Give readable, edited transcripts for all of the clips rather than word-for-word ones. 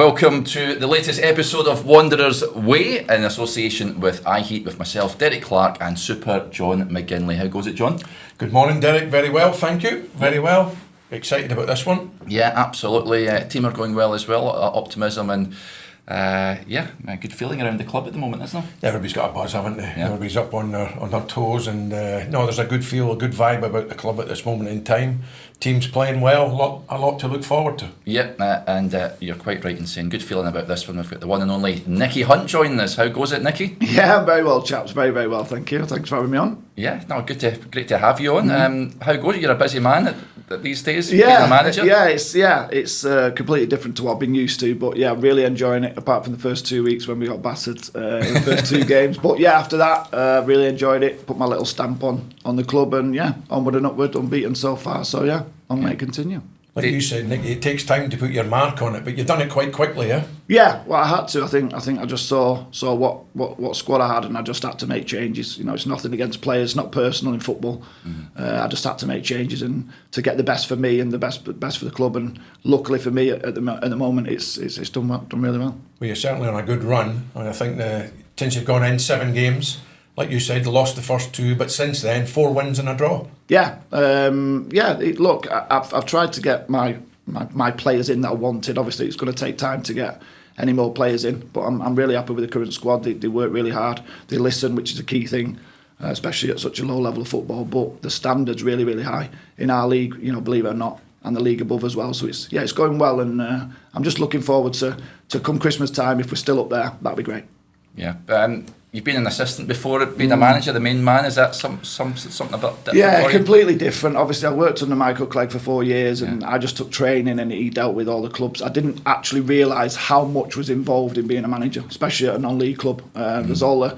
Welcome to the latest episode of Wanderers Way in association with iHeat with myself, Derek Clark, and Super John McGinley. How goes it, John? Good morning, Derek. Very well, thank you. Very well. Excited about this one. Yeah, absolutely. Team are going well as well. Optimism and a good feeling around the club at the moment, isn't there? Everybody's got a buzz, haven't they? Yeah. Everybody's up on their toes, and there's a good feel, a good vibe about the club at this moment in time. Team's playing well, a lot to look forward to. Yep, and you're quite right in saying good feeling about this one. We've got the one and only Nicky Hunt joining us. How goes it, Nicky? Yeah, very well, chaps. Very, very well, thank you. Thanks for having me on. Yeah, no, great to have you on. How goes it? You're a busy man these days, Yeah, being a manager. It's completely different to what I've been used to, but yeah, really enjoying it. Apart from the first 2 weeks when we got battered in the first two games, but yeah, after that, really enjoyed it. Put my little stamp on the club, and yeah, onward and upward, unbeaten so far. So yeah, long may it continue. Like you said, Nick, it takes time to put your mark on it, but you've done it quite quickly, yeah? Yeah, well, I had to. I think I just saw what squad I had, and I just had to make changes. You know, it's nothing against players, not personal in football. I just had to make changes and to get the best for me and the best for the club. And luckily for me, at the moment, it's done really well. Well, you're certainly on a good run, and I think since you've gone in 7 games, like you said, lost the first 2, but since then 4 wins and a draw. Yeah, look, I've tried to get my players in that I wanted. Obviously, it's going to take time to get any more players in, but I'm really happy with the current squad. They work really hard. They listen, which is a key thing, especially at such a low level of football. But the standard's really, really high in our league. You know, believe it or not, and the league above as well. So it's going well, and I'm just looking forward to come Christmas time. If we're still up there, that'd be great. Yeah. You've been an assistant before being a manager, the main man. Is that something a bit different? Yeah, completely different. Obviously, I worked under Michael Clegg for 4 years, and I just took training, and he dealt with all the clubs. I didn't actually realise how much was involved in being a manager, especially at a non-league club. There's all the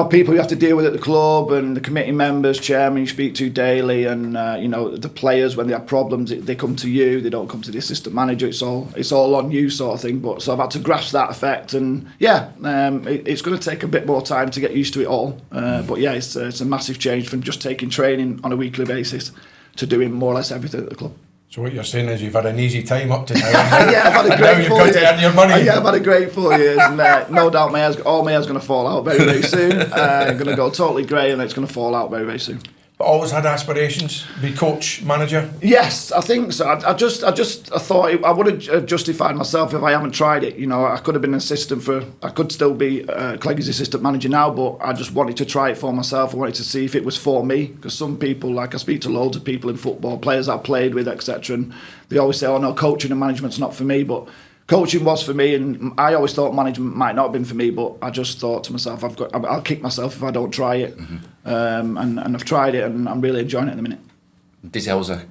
people you have to deal with at the club, and the committee members, chairman you speak to daily, and the players when they have problems, they come to you. They don't come to the assistant manager. It's all on you, sort of thing. But so I've had to grasp that effect, and it's going to take a bit more time to get used to it all. But yeah, it's a massive change from just taking training on a weekly basis to doing more or less everything at the club. So what you're saying is you've had an easy time up to now. Yeah, I've had a great 4 years. Now you've got to earn your money. Yeah, I've had a great 4 years, and no doubt my hair's going to fall out very, very soon. I'm going to go totally grey, and it's going to fall out very, very soon. But always had aspirations, be coach, manager? Yes, I think so. I thought I would have justified myself if I haven't tried it. You know, I could have been an assistant I could still be Clegg's assistant manager now, but I just wanted to try it for myself. I wanted to see if it was for me, because some people, like I speak to loads of people in football, players I've played with, etc., and they always say, oh no, coaching and management's not for me, but coaching was for me, and I always thought management might not have been for me, but I just thought to myself, I'll kick myself if I don't try it. And I've tried it, and I'm really enjoying it at the minute. Diesel's a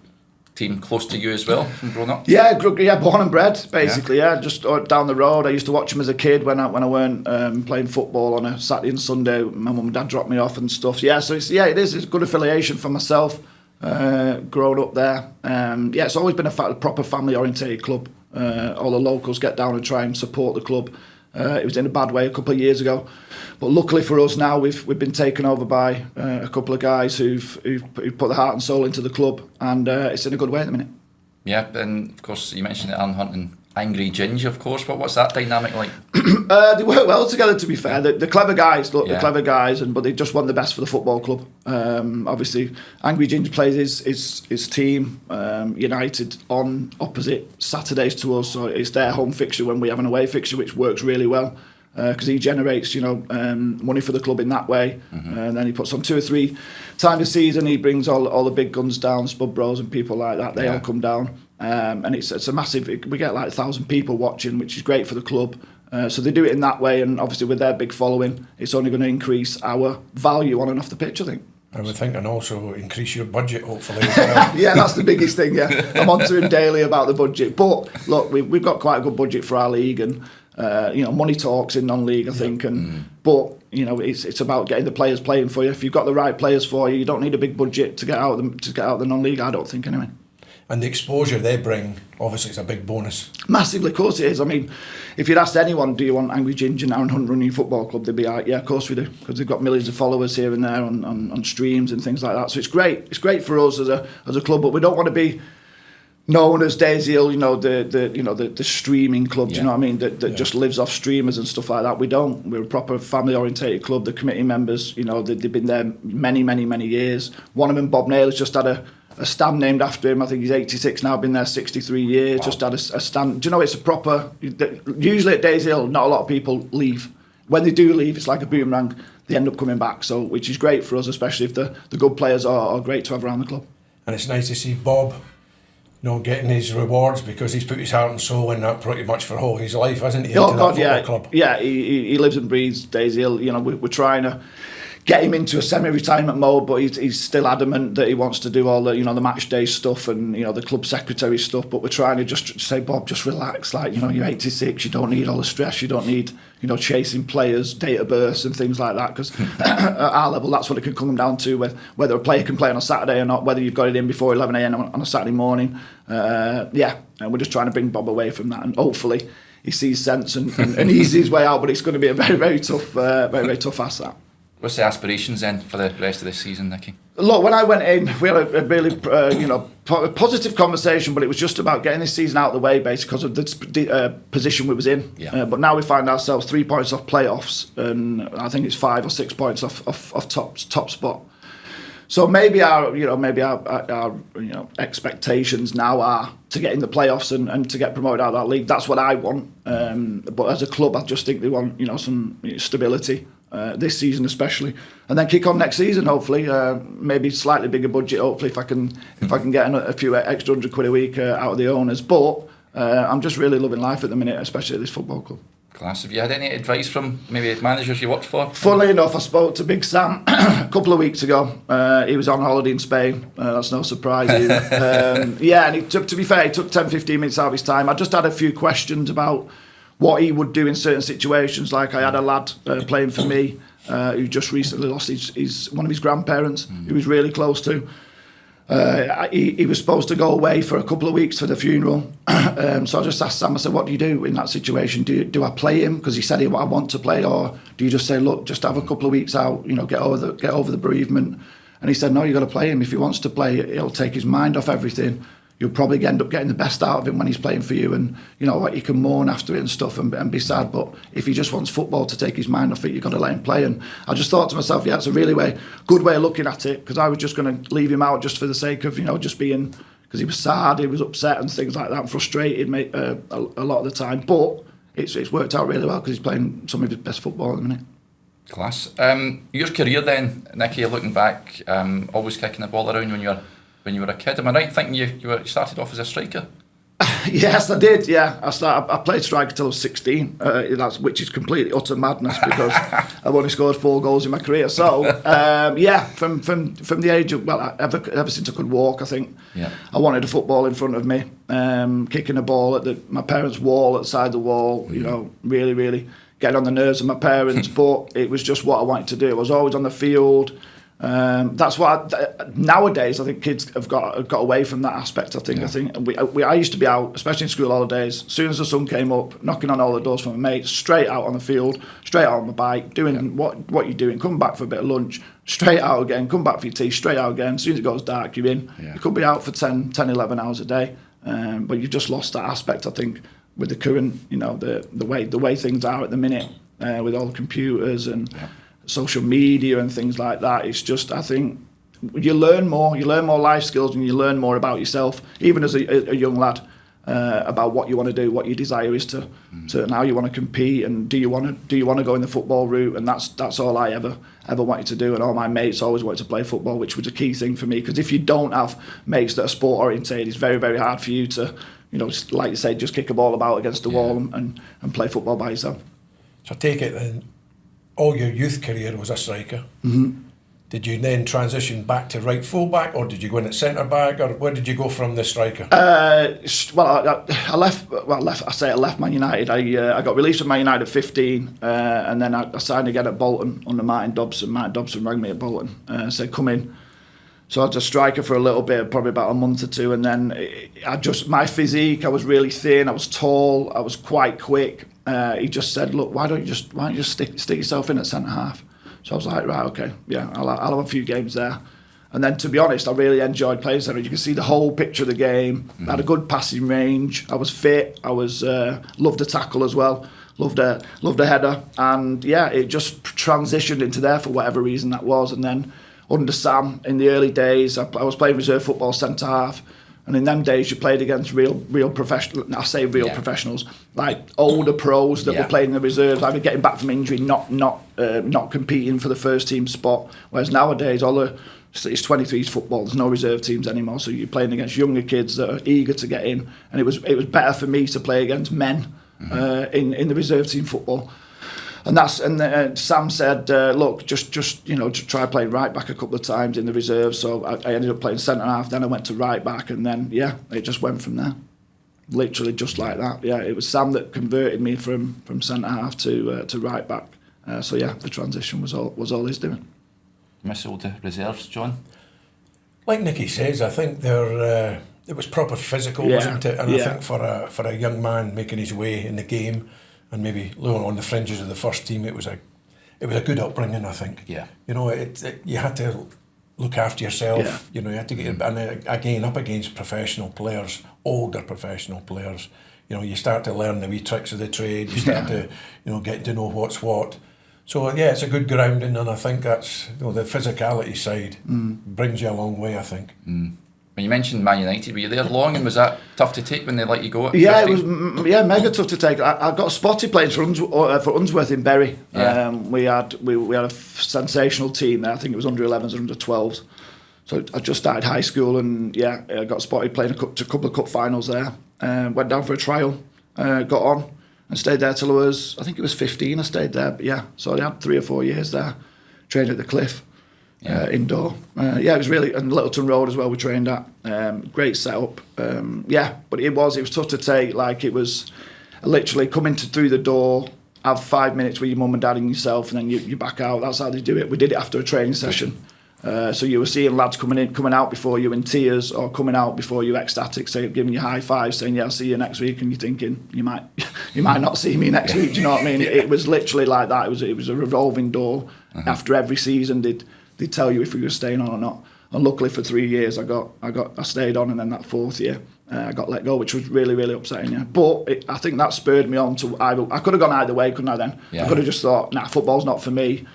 team close to you as well from growing up? Yeah, born and bred, basically. Yeah, just down the road. I used to watch them as a kid when I weren't playing football on a Saturday and Sunday. My mum and dad dropped me off and stuff. Yeah, so it's a good affiliation for myself. Growing up there, it's always been a proper family-orientated club. All the locals get down and try and support the club. It was in a bad way a couple of years ago, but luckily for us now we've been taken over by a couple of guys who've put their heart and soul into the club, and it's in a good way at the minute. Yeah, and of course you mentioned Alan Hunt and Angry Ginger, of course. What's that dynamic like? They work well together, to be fair. They're clever guys, they're clever guys, but they just want the best for the football club. Obviously, Angry Ginger plays his team, United, on opposite Saturdays to us, so it's their home fixture when we have an away fixture, which works really well, because he generates money for the club in that way, and then he puts on 2 or 3 times a season. He brings all the big guns down, Spud Bros and people like that. They all come down. And it's a massive. We get like 1,000 people watching, which is great for the club. So they do it in that way, and obviously with their big following, it's only going to increase our value on and off the pitch, I think. I would think, and also increase your budget, hopefully, as well. Yeah, that's the biggest thing. Yeah, I'm on to him daily about the budget. But look, we've got quite a good budget for our league, and money talks in non-league, I think. But it's about getting the players playing for you. If you've got the right players for you, you don't need a big budget to get out the non-league. I don't think, anyway. And the exposure they bring, obviously, is a big bonus. Massively, of course it is. I mean, if you'd asked anyone, do you want Angry Ginger and Aaron Hunt running your football club, they'd be like, yeah, of course we do, because they've got millions of followers here and there on streams and things like that. So it's great. It's great for us as a club, but we don't want to be known as Daisy Hill, the streaming club. Do you know what I mean? That just lives off streamers and stuff like that. We don't. We're a proper family orientated club. The committee members, they've been there many years. One of them, Bob Naylor, has just had a stand named after him. I think he's 86 now. Been there 63 years. Wow. Just had a stand. Do you know it's a proper? Usually at Daisy Hill, not a lot of people leave. When they do leave, it's like a boomerang. They end up coming back. So, which is great for us, especially if the good players are great to have around the club. And it's nice to see Bob getting his rewards, because he's put his heart and soul in that pretty much for all his life, hasn't he? Oh God, yeah, club. Yeah. He lives and breathes Daisy Hill. We're trying to get him into a semi-retirement mode, but he's still adamant that he wants to do all the the match day stuff and the club secretary stuff. But we're trying to just say, Bob, just relax. Like you're 86, you don't need all the stress. You don't need chasing players, date of births and things like that. Because at our level, that's what it can come down to. Whether a player can play on a Saturday or not, whether you've got it in before 11 a.m. on a Saturday morning. And we're just trying to bring Bob away from that, and hopefully he sees sense and eases his way out. But it's going to be a very tough, very tough ask that. What's the aspirations then for the rest of this season, Nicky? Look, when I went in, we had a really, positive conversation, but it was just about getting this season out of the way, basically, because of the position we was in. Yeah. But now we find ourselves 3 points off playoffs, and I think it's 5 or 6 points off top spot. So maybe our expectations now are to get in the playoffs and to get promoted out of that league. That's what I want. But as a club, I just think they want some stability. This season especially, and then kick on next season. Hopefully, maybe slightly bigger budget. Hopefully, if I can get a few extra £100 a week out of the owners. But I'm just really loving life at the minute, especially at this football club. Class. Have you had any advice from maybe managers you worked for? Funnily enough, I spoke to Big Sam a couple of weeks ago. He was on holiday in Spain. That's no surprise either. And he took 10-15 minutes out of his time. I just had a few questions about what he would do in certain situations. Like I had a lad playing for me who just recently lost one of his grandparents, who was really close to. He was supposed to go away for a couple of weeks for the funeral. So I just asked Sam, I said, what do you do in that situation? Do I play him? Because he said, I want to play. Or do you just say, look, just have a couple of weeks out, get over the bereavement? And he said, no, you got to play him. If he wants to play, it'll take his mind off everything. You'll probably end up getting the best out of him when he's playing for you, and you can mourn after it and stuff and be sad. But if he just wants football to take his mind off it, you've got to let him play. And I just thought to myself, it's a really good way of looking at it, because I was just going to leave him out just for the sake of just being, because he was sad, he was upset and things like that, and frustrated a lot of the time. But it's worked out really well, because he's playing some of his best football at the minute. Class. Your career then, Nicky, looking back, always kicking the ball around when you were a kid. Am I right thinking you started off as a striker? Yes, I did. Yeah, I played striker till I was 16. Which is completely utter madness, because I've only scored 4 goals in my career. So from the age of ever since I could walk, I think I wanted a football in front of me, kicking a ball at my parents' wall, at the side of the wall. Really getting on the nerves of my parents. But it was just what I wanted to do. I was always on the field. That's what nowadays I think kids have got away from that aspect. I think I used to be out, especially in school holidays. As soon as the sun came up, knocking on all the doors for my mates, straight out on the field, straight out on my bike, doing what you're doing. Come back for a bit of lunch, straight out again. Come back for your tea, straight out again. As soon as it goes dark, you're in. You could be out for 10, 11 hours a day, but you've just lost that aspect. I think with the current, the way things are at the minute, with all the computers and social media and things like that. It's just, I think you learn more life skills, and you learn more about yourself, even as a young lad, about what you want to do, what your desire is to and how you want to compete, and do you want to go in the football route. And that's all I ever wanted to do. And all my mates always wanted to play football, which was a key thing for me, because if you don't have mates that are sport orientated, it's very, very hard for you to, like you say, just kick a ball about against the wall and play football by yourself. So I take it then, all your youth career was a striker. Mm-hmm. Did you then transition back to right full-back, or did you go in at centre-back, or where did you go from the striker? I left Man United. I got released from Man United at 15, and then I signed again at Bolton under Martin Dobson. Martin Dobson rang me at Bolton, said, come in. So I was a striker for a little bit, probably about a month or two, and then my physique, I was really thin, I was tall, I was quite quick. He just said, look, why don't you just stick yourself in at centre half? So I was like, right, okay, yeah, I'll have a few games there. And then, to be honest, I really enjoyed playing centre. You can see the whole picture of the game. I had a good passing range. I was fit. I was loved a tackle as well. Loved a header. And yeah, it just transitioned into there for whatever reason that was. And then under Sam, in the early days, I was playing reserve football, centre half. And in them days, you played against real professional. I say real professionals, like older pros that were playing in the reserves, either getting back from injury, not competing for the first team spot. Whereas nowadays, it's 23s football. There's no reserve teams anymore, so you're playing against younger kids that are eager to get in. And it was better for me to play against men in the reserve team football. And Sam said, look, just try playing right back a couple of times in the reserves. So I ended up playing centre half. Then I went to right back, and then it just went from there. Literally just like that. Yeah, it was Sam that converted me from centre half to right back. So yeah, the transition was all he's doing. Miss all the reserves, John? Like Nicky says, I think it was proper physical, wasn't it? And I think for a young man making his way in the game, and maybe on the fringes of the first team, it was a good upbringing, I think. Yeah. You had to look after yourself. You had to get again up against professional players, older professional players. You start to learn the wee tricks of the trade. You start to get to know what's what. So it's a good grounding, and I think that's the physicality side brings you a long way, I think. When you mentioned Man United, were you there long, and was that tough to take when they let you go at 15? Yeah, it was mega tough to take. I got spotted playing for Unsworth in Bury. We had a sensational team there. I think it was under 11s, under 12s. So I just started high school, and I got spotted playing a couple of cup finals there. Went down for a trial, got on, and stayed there till I was 15. I stayed there, but so I had 3 or 4 years there, trained at the Cliff. Indoor. It was really, and Littleton Road as well we trained at. Great setup. But it was tough to take. Like, it was literally coming through the door, have 5 minutes with your mum and dad and yourself, and then you back out. That's how they do it. We did it after a training session. So you were seeing lads coming out before you in tears, or coming out before you ecstatic, giving you high fives, saying, I'll see you next week, and you're thinking, you might not see me next week, do you know what I mean? It was literally like that. It was a revolving door. After every season, they'd tell you if we were staying on or not. And luckily for 3 years, I stayed on, and then that 4th year, I got let go, which was really, really upsetting. Yeah, but I think that spurred me on to I could have gone either way, couldn't I? Then I could have just thought, football's not for me.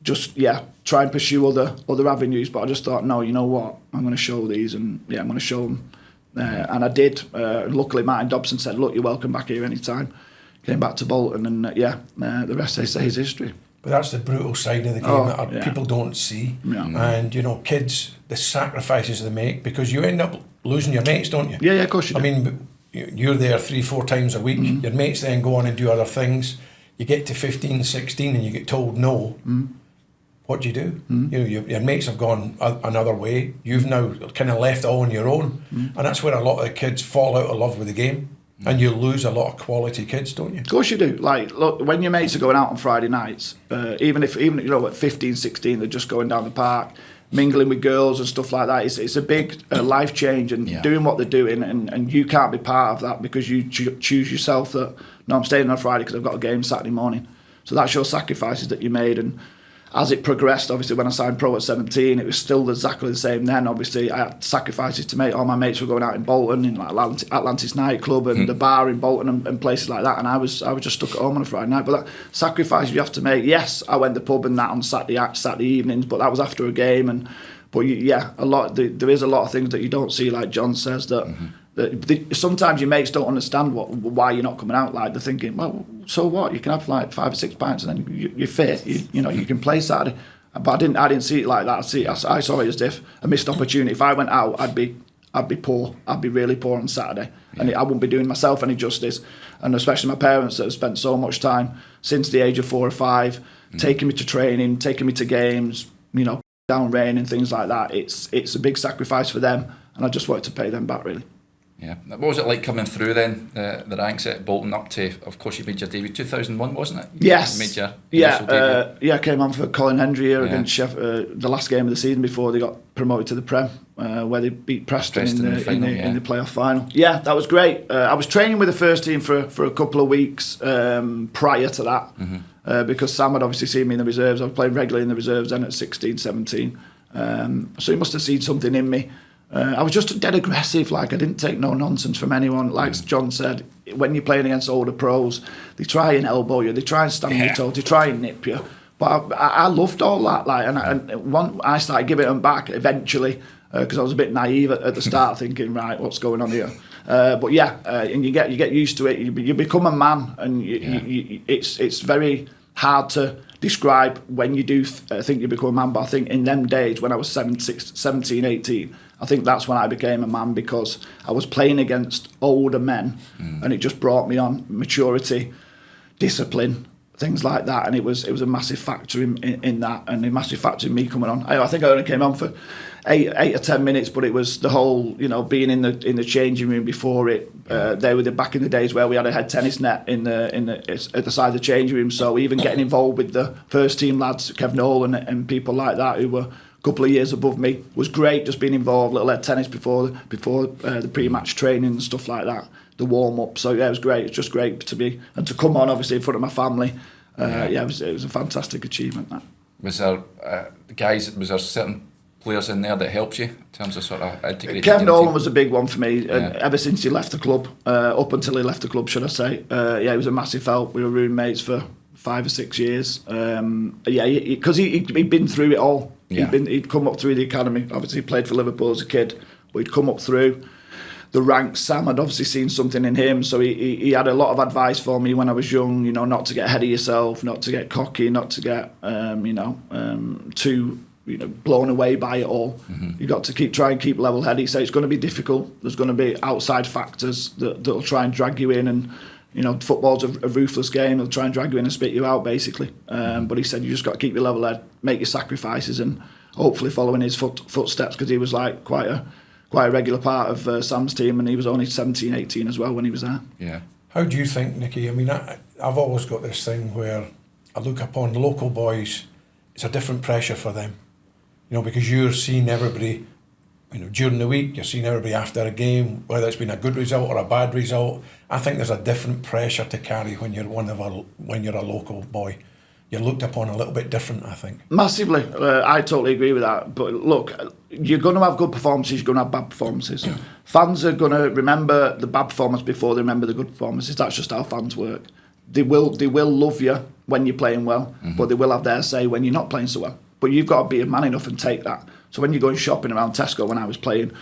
Just try and pursue other avenues. But I just thought, no, you know what? I'm going to show these, and I'm going to show them. And I did. Luckily, Martin Dobson said, look, you're welcome back here anytime. Came back to Bolton, and the rest, they say, is history. But that's the brutal side of the game that people don't see. And, kids, the sacrifices they make, because you end up losing your mates, don't you? Yeah, of course you do. I mean, you're there 3-4 times a week. Your mates then go on and do other things. You get to 15, 16 and you get told no. What do you do? Your mates have gone another way. You've now kind of left all on your own. And that's where a lot of the kids fall out of love with the game. And you lose a lot of quality kids, don't you? Of course you do. Like, look, when your mates are going out on Friday nights, even at 15, 16, they're just going down the park, mingling with girls and stuff like that. It's a big life change, and doing what they're doing, and you can't be part of that because you choose yourself that, no, I'm staying on Friday because I've got a game Saturday morning. So that's your sacrifices that you made. And as it progressed, obviously, when I signed pro at 17, it was still exactly the same then. Obviously, I had sacrifices to make. All my mates were going out in Bolton, in like Atlantis nightclub and the bar in Bolton and places like that, and I was just stuck at home on a Friday night. But that sacrifice you have to make. Yes, I went to the pub and that on Saturday evenings, but that was after a game. There is a lot of things that you don't see, like John says, that sometimes your mates don't understand why you're not coming out. Like, they're thinking, well, so what? You can have like 5 or 6 pints and then you're fit. You can play Saturday. But I didn't see it like that. I saw it as if a missed opportunity. If I went out, I'd be poor. I'd be really poor on Saturday, and I wouldn't be doing myself any justice. And especially my parents that have spent so much time since the age of 4 or 5, taking me to training, taking me to games, down rain and things like that. It's a big sacrifice for them, and I just wanted to pay them back, really. Yeah. What was it like coming through then, the ranks at Bolton up to, of course, you made your debut 2001, wasn't it? Yes. You made your initial debut. I came on for Colin Hendry here against the last game of the season before they got promoted to the Prem, where they beat Preston in the playoff final. Yeah, that was great. I was training with the first team for a couple of weeks prior to that, because Sam had obviously seen me in the reserves. I was playing regularly in the reserves then at 16, 17. So he must have seen something in me. I was just dead aggressive, like I didn't take no nonsense from anyone. Like John said, when you're playing against older pros, they try and elbow you, they try and stand on your toes, they try and nip you. But I loved all that, like, and I started giving them back eventually, because I was a bit naive at the start, thinking, right, what's going on here? But and you get used to it. You become a man, and it's very hard to describe when you do think you become a man. But I think in them days when I was 17, 18, I think that's when I became a man, because I was playing against older men, and it just brought me on maturity, discipline, things like that, and it was a massive factor in that, and a massive factor in me coming on. I think I only came on for 8 or 10 minutes, but it was the whole, being in the changing room before it. They were back in the days where we had a head tennis net at the side of the changing room. So even getting involved with the first team lads, Kev Nolan and people like that who were a couple of years above me, was great. Just being involved, little head tennis before the pre-match training and stuff like that, the warm up. So yeah, it was great. It's just great to be and to come on, obviously in front of my family. It was a fantastic achievement. That was there was there certain players in there that helped you in terms of sort of integrating? Kev Nolan was a big one for me, ever since he left the club, up until he left the club, should I say. He was a massive help. We were roommates for 5 or 6 years. Because he'd been through it all. He'd come up through the academy. Obviously, he played for Liverpool as a kid, but he'd come up through the ranks. Sam had obviously seen something in him, so he had a lot of advice for me when I was young. Not to get ahead of yourself, not to get cocky, not to get too blown away by it all. You've got to try and keep level-headed. So it's going to be difficult. There's going to be outside factors that'll try and drag you in, and football's a ruthless game. They'll try and drag you in and spit you out, basically. But he said you just got to keep your level head, make your sacrifices, and hopefully follow in his footsteps, because he was like quite a regular part of Sam's team, and he was only 17, 18 as well when he was there. Yeah. How do you think, Nicky? I mean, I've always got this thing where I look upon the local boys. It's a different pressure for them. Because you're seeing everybody, during the week, you're seeing everybody after a game, whether it's been a good result or a bad result. I think there's a different pressure to carry when you're when you're a local boy. You're looked upon a little bit different, I think. Massively. I totally agree with that. But look, you're going to have good performances, you're going to have bad performances. Yeah. Fans are going to remember the bad performance before they remember the good performances. That's just how fans work. They will love you when you're playing well, but they will have their say when you're not playing so well. But you've got to be a man enough and take that. So when you're going shopping around Tesco when I was playing,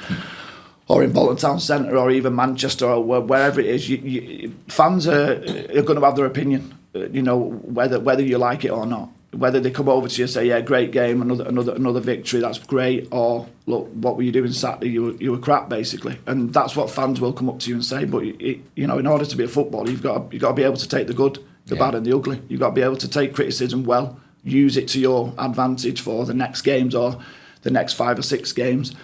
or in Bolton Town Centre, or even Manchester, or wherever it is, fans are going to have their opinion. Whether you like it or not. Whether they come over to you and say, "Yeah, great game, another victory, that's great," or "Look, what were you doing Saturday? You were crap," basically. And that's what fans will come up to you and say. But in order to be a footballer, you've got to be able to take the good, the bad, and the ugly. You've got to be able to take criticism well. Use it to your advantage for the next games or the next 5 or 6 games.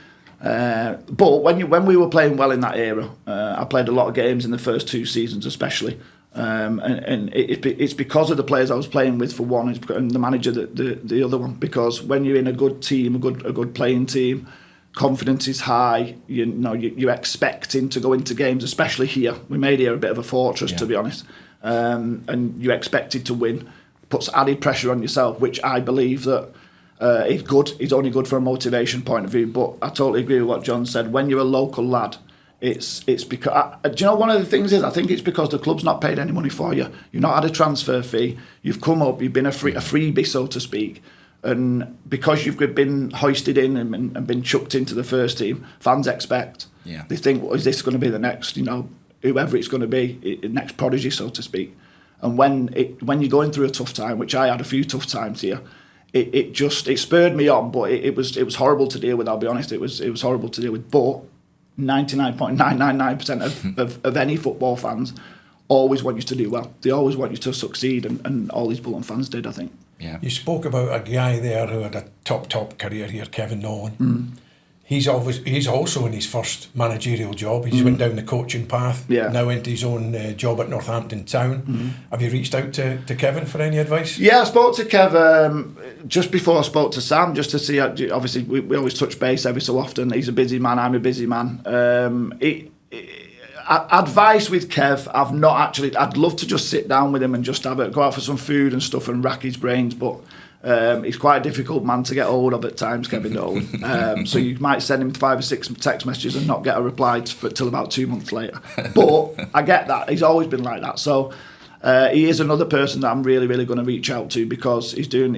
But when we were playing well in that era, I played a lot of games in the first 2 seasons especially, and it's because of the players I was playing with for one, and the manager the other one. Because when you're in a good team, a good playing team, confidence is high. You're expecting to go into games, especially here. We made here a bit of a fortress, to be honest, and you're expected to win. Puts added pressure on yourself, which I believe that is good. It's only good from a motivation point of view. But I totally agree with what John said. When you're a local lad, it's because do you know one of the things is I think it's because the club's not paid any money for you. You've not had a transfer fee. You've come up. You've been a freebie, so to speak. And because you've been hoisted in and been chucked into the first team, fans expect. Yeah. They think, well, is this going to be the next? Whoever it's going to be, next prodigy, so to speak. And when you're going through a tough time, which I had a few tough times here, it spurred me on. But it was horrible to deal with. I'll be honest, it was horrible to deal with. But 99.999% of any football fans always want you to do well. They always want you to succeed, and all these Bolton fans did, I think. Yeah. You spoke about a guy there who had a top career here, Kevin Nolan. He's also in his first managerial job. He's went down the coaching path. Yeah. Now into his own job at Northampton Town. Have you reached out to Kevin for any advice? Yeah, I spoke to Kev just before I spoke to Sam, just to see. Obviously, we always touch base every so often. He's a busy man. I'm a busy man. Advice with Kev, I've not actually. I'd love to just sit down with him and just go out for some food and stuff and rack his brains, but He's quite a difficult man to get hold of at times, Kevin Nolan. So you might send him 5 or 6 text messages and not get a reply till about 2 months later. But I get that. He's always been like that. So he is another person that I'm really, really going to reach out to, because he's doing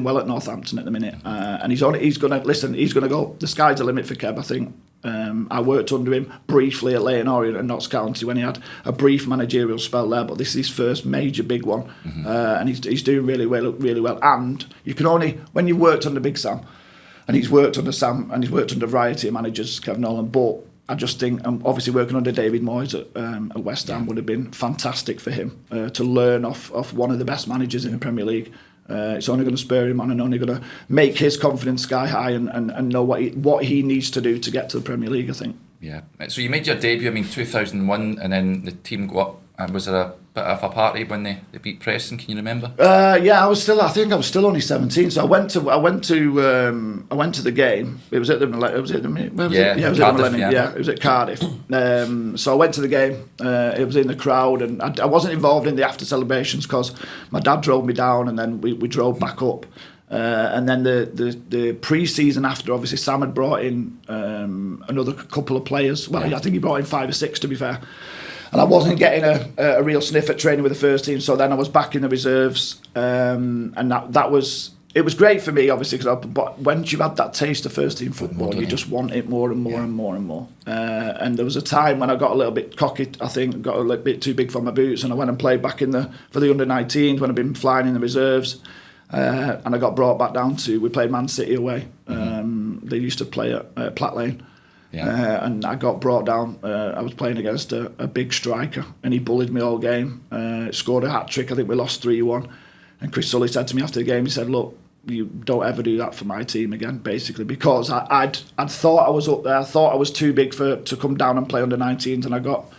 well at Northampton at the minute, and he's going to go. The sky's the limit for Kev, I think. I worked under him briefly at Leyton Orient and Notts County when he had a brief managerial spell there, but this is his first major big one, and he's doing really well. And you can only, when you've worked under Big Sam, and he's worked under Sam, and he's worked under a variety of managers, Kevin Nolan, but I just think, obviously working under David Moyes at West Ham would have been fantastic for him to learn off one of the best managers in the Premier League. It's only going to spur him on and only going to make his confidence sky high and know what he needs to do to get to the Premier League, I think. Yeah. So you made your debut, 2001, and then the team go up. And was there a bit of a party when they beat Preston? Can you remember? Yeah, I think I was still only 17. So I went to the game. It was at the Millennium. Yeah, it was at Cardiff. So I went to the game. It was in the crowd, and I wasn't involved in the after celebrations because my dad drove me down, and then we drove back up. And then the pre-season after, obviously Sam had brought in another couple of players. Well, I think he brought in 5 or 6, to be fair. And I wasn't getting a real sniff at training with the first team, so then I was back in the reserves, and it was great for me, obviously, but once you've had that taste of first team football, you just want it more and more and more and more. And there was a time when I got a little bit cocky, I think, got a little bit too big for my boots, and I went and played back for the under-19s when I'd been flying in the reserves, and I got brought back down we played Man City away. They used to play at Platt Lane. Yeah. And I got brought down. I was playing against a big striker, and he bullied me all game. Scored a hat-trick. I think we lost 3-1. And Chris Sully said to me after the game, he said, "Look, you don't ever do that for my team again," basically, because I'd thought I was up there. I thought I was too big to come down and play under 19s, and I got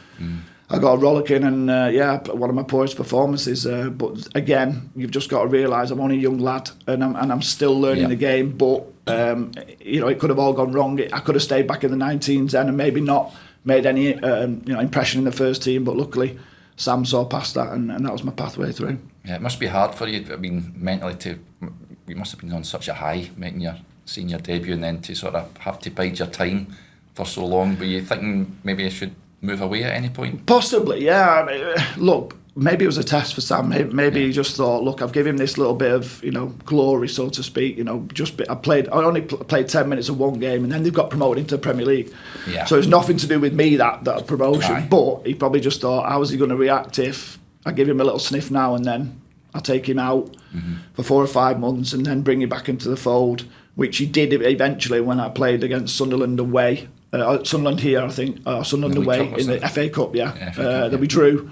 a rollicking, and one of my poorest performances. But again, you've just got to realise I'm only a young lad, and I'm still learning the game. But it could have all gone wrong. I could have stayed back in the 19s then and maybe not made any impression in the first team. But luckily, Sam saw past that, and that was my pathway through. Yeah, it must be hard for you. Mentally, you must have been on such a high making your senior debut, and then to sort of have to bide your time for so long. Were you thinking maybe I should move away at any point? Possibly, yeah. Look, maybe it was a test for Sam. Maybe he just thought, look, I've given him this little bit of glory, so to speak. I only played 10 minutes of one game, and then they've got promoted into the Premier League. Yeah. So it's nothing to do with me that promotion. Right. But he probably just thought, how is he going to react if I give him a little sniff now and then I take him out for 4 or 5 months and then bring him back into the fold, which he did eventually when I played against Sunderland away. Sunderland here, I think. Sunderland away in the FA Cup, that we drew.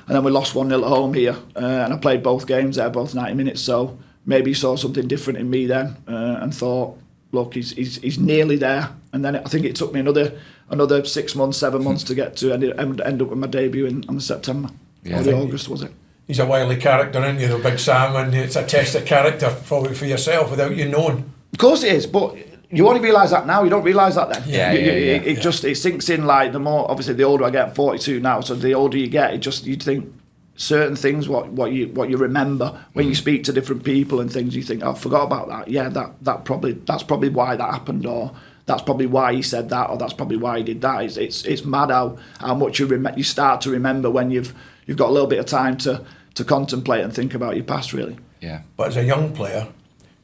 And then we lost 1-0 at home here. And I played both games there, both 90 minutes. So maybe he saw something different in me then and thought, look, he's nearly there. And then I think it took me another 6 months, 7 months to get to end up with my debut on the September. Or the August, was it? He's a wily character, isn't he, the Big Sam? And it's a test of character probably for yourself without you knowing. Of course it is, but you only realise that now. You don't realise that then. It sinks in like the more. Obviously, the older I get, I'm 42 now. So the older you get, you'd think certain things what you remember when you speak to different people and things. You think, I forgot about that. Yeah, that's probably why that happened, or that's probably why he said that, or that's probably why he did that. It's mad how much you start to remember when you've got a little bit of time to contemplate and think about your past, really. Yeah. But as a young player,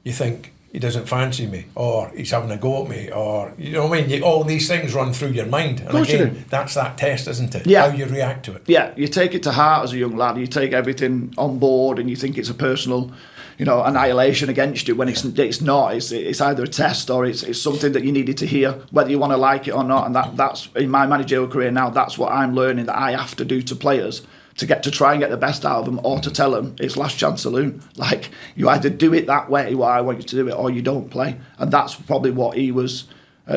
you think, he doesn't fancy me, or he's having a go at me, or all these things run through your mind. And again, that's that test, isn't it? Yeah. How you react to it. Yeah, you take it to heart as a young lad. You take everything on board, and you think it's a personal, annihilation against you. When it's not. It's either a test or it's something that you needed to hear, whether you want to like it or not. And that's in my managerial career now. That's what I'm learning that I have to do to players, to try and get the best out of them, or to tell them it's last chance saloon. Like, you either do it that way, what I want you to do it, or you don't play. And that's probably what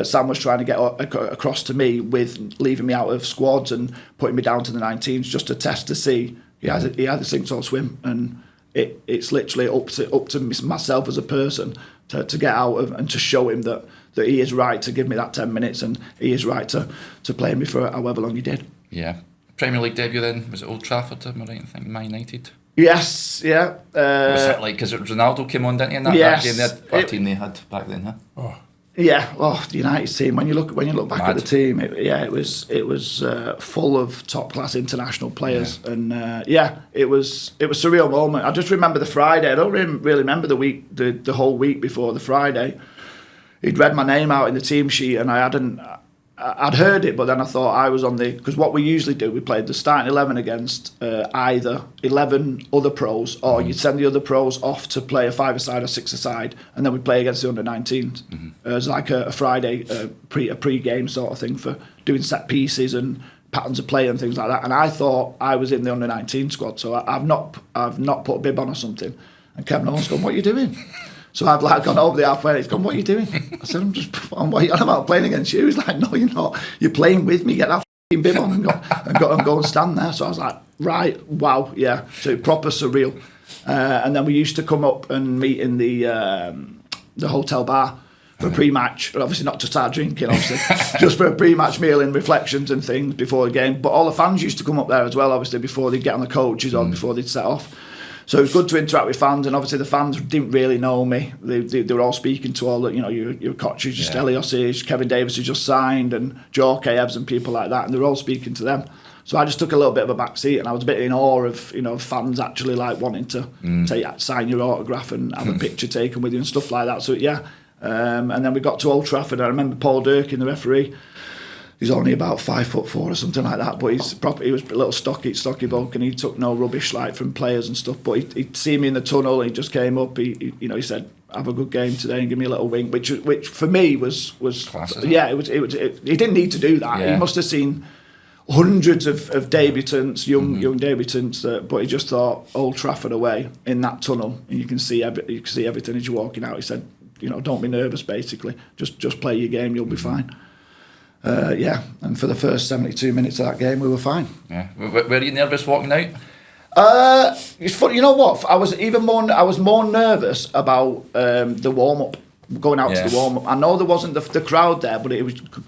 Sam was trying to get across to me with leaving me out of squads and putting me down to the 19s, just to test to see he either sink or swim. And it's literally up to myself as a person to get out of and to show him that he is right to give me that 10 minutes, and he is right to play me for however long he did. Yeah. Premier League debut then, was it Old Trafford, am I right in thinking, Man United? Yes, yeah. Was it like, because Ronaldo came on, didn't he, in that, yes, that game? What team they had back then, huh? Oh. Yeah, well, the United team. When you look back Mad. at the team, it was full of top class international players, and it was a surreal moment. I just remember the Friday. I don't really remember the week, the whole week before the Friday. He'd read my name out in the team sheet, and I'd heard it, but then I thought I was on because what we usually do, we played the starting 11 against either 11 other pros, or you'd send the other pros off to play a 5-a-side or 6-a-side, and then we play against the under-19s. It was like a Friday pre-game sort of thing for doing set pieces and patterns of play and things like that. And I thought I was in the under-19 squad, so I've not put a bib on or something. And Kevin Owens gone, "What are you doing?" So I've like gone over the halfway. He's gone, "What are you doing?" I said, "I'm about playing against you." He's like, "No, you're not. You're playing with me. Get that f***ing bib on and go and stand there." So I was like, "Right, wow, yeah." So proper surreal. And then we used to come up and meet in the hotel bar for a pre-match, but obviously not to start drinking, obviously, just for a pre-match meal and reflections and things before the game. But all the fans used to come up there as well, obviously, before they'd get on the coaches or before they'd set off. So it was good to interact with fans, and obviously the fans didn't really know me. They were all speaking to all the, your Koches, your Stelioses, Kevin Davis who just signed, and Joe Evs and people like that, and they were all speaking to them. So I just took a little bit of a back seat, and I was a bit in awe of fans actually like wanting to sign your autograph and have a picture taken with you and stuff like that. So and then we got to Old Trafford. I remember Paul Durkin, the referee. He's only about 5'4" or something like that, but he was a little stocky bloke, and he took no rubbish like from players and stuff. But he'd seen me in the tunnel, and he just came up. He said, "Have a good game today," and give me a little wink, which for me was class, he didn't need to do that. Yeah. He must have seen hundreds of debutants, young debutants, but he just thought Old Trafford away in that tunnel, and you can see everything as you're walking out. He said, "Don't be nervous. Basically, just play your game. You'll be fine." And for the first 72 minutes of that game, we were fine. Yeah. Were you nervous walking out? It's funny, you know what? I was more nervous about the warm up, going out to the warm up. I know there wasn't the crowd there, but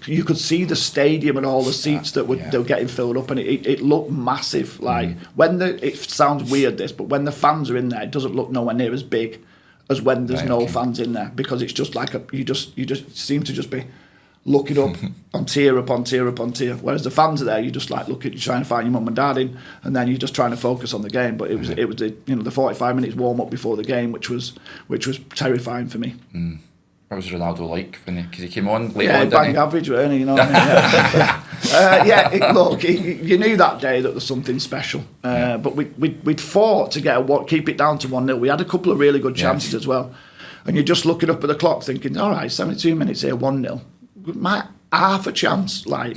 you could see the stadium and all the seats they were getting filled up, and it looked massive. Like it sounds weird but when the fans are in there, it doesn't look nowhere near as big as when there's fans in there, because it's just like you just seem to just be looking up on tier upon tier upon tier, whereas the fans are there, you just like you're trying to find your mum and dad in, and then you're just trying to focus on the game. But it was the 45 minutes warm up before the game, which was terrifying for me. What was Ronaldo like because he came on late Yeah, on, bang average, weren't he? You know what I mean? Look, you knew that day that there was something special, but we'd fought to keep it down to 1-0. We had a couple of really good chances as well, and you're just looking up at the clock thinking, all right, 72 minutes here, 1-0. Might half a chance, like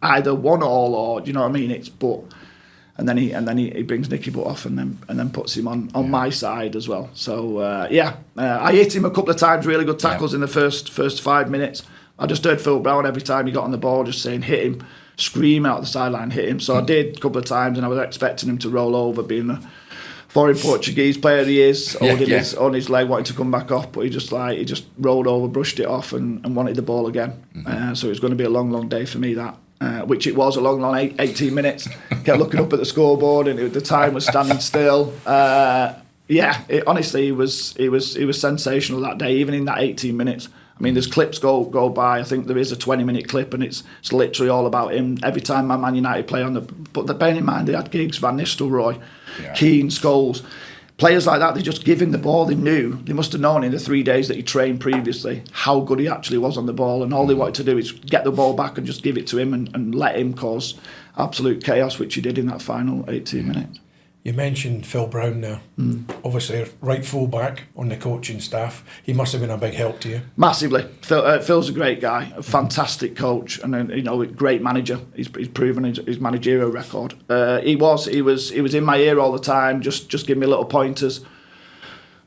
either 1-1 or do you know what I mean? And then he brings Nicky Butt off and then puts him on my side as well. So I hit him a couple of times, really good tackles in the first 5 minutes. I just heard Phil Brown every time he got on the ball just saying hit him, scream out the sideline, hit him. So I did a couple of times, and I was expecting him to roll over, being a foreign Portuguese player he is, on his leg, wanting to come back off, but he just rolled over, brushed it off, and wanted the ball again. So it was going to be a long day for me, that. Which it was a long 18 minutes. Kept looking up at the scoreboard, and the time was standing still. Honestly, it was sensational that day, even in that 18 minutes. I mean, there's clips go by. I think there is a 20-minute clip, and it's literally all about him. Every time my Man United play on but bearing in mind they had Giggs, Van Nistelrooy, Keane, Scholes, players like that. They just give him the ball. They must have known in the 3 days that he trained previously how good he actually was on the ball, and all they wanted to do is get the ball back and just give it to him and let him cause absolute chaos, which he did in that final 18 minutes. You mentioned Phil Brown there. Obviously, right full back on the coaching staff. He must have been a big help to you. Massively. Phil's a great guy, a fantastic coach, and a great manager. He's proven his managerial record. He was in my ear all the time, just giving me little pointers.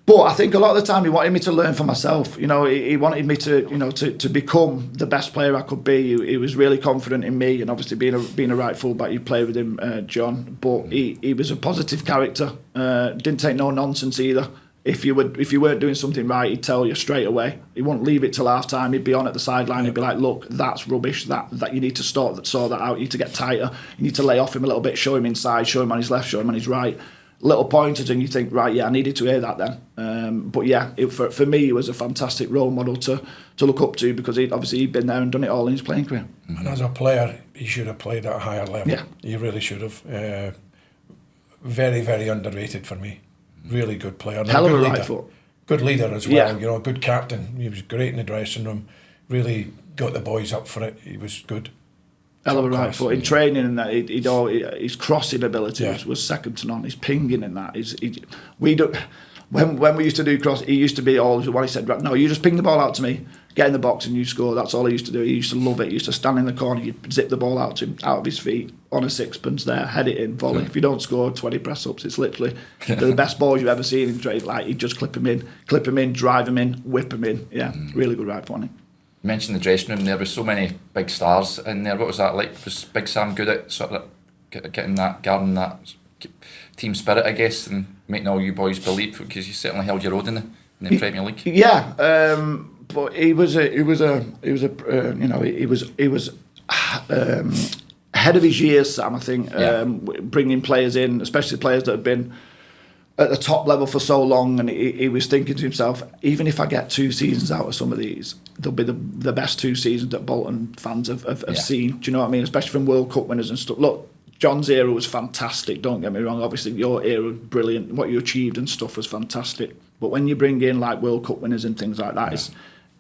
But I think a lot of the time he wanted me to learn for myself. He wanted me to become the best player I could be. He was really confident in me, and obviously being a right fullback, you play with him, John. But he was a positive character. Didn't take no nonsense either. If you weren't doing something right, he'd tell you straight away. He wouldn't leave it till half time. He'd be on at the sideline. He'd be like, "Look, that's rubbish. That you need to sort that out. You need to get tighter. You need to lay off him a little bit. Show him inside. Show him on his left. Show him on his right." little pointers, and you think, right, yeah, I needed to hear that then. But yeah, for me, it was a fantastic role model to look up to, because he'd been there and done it all in his playing career. And as a player, he should have played at a higher level. Yeah. He really should have. Very, very underrated for me. Really good player. And Hell of a good right leader. foot. Good leader as well. Yeah. You know, good captain. He was great in the dressing room. Really got the boys up for it. He was good. Hell of a Top right class. foot. In training and that, his crossing ability Yeah. was second to none. His pinging and that. When we used to do cross, he used to be always what he said, right, no, you just ping the ball out to me, get in the box and you score. That's all he used to do. He used to love it. He used to stand in the corner, you'd zip the ball out to him, out of his feet, on a sixpence there, head it in, volley. If you don't score 20 press-ups, it's literally the best balls you've ever seen in trade. Like, he'd just clip him in, drive him in, whip him in. Yeah, really good right foot on him. You mentioned the dressing room there, was so many big stars in there. What was that like? Was Big Sam good at sort of getting that, guarding that team spirit, I guess, and making all you boys believe, because you certainly held your own in the Premier League? Yeah, but he was ahead of his years, Sam. I think bringing players in, especially players that had been at the top level for so long, and he was thinking to himself, even if I get 2 seasons out of some of these, they'll be the best 2 seasons that Bolton fans have seen. Do you know what I mean? Especially from World Cup winners and stuff. Look, John's era was fantastic, don't get me wrong. Obviously, your era was brilliant. What you achieved and stuff was fantastic. But when you bring in like World Cup winners and things like that,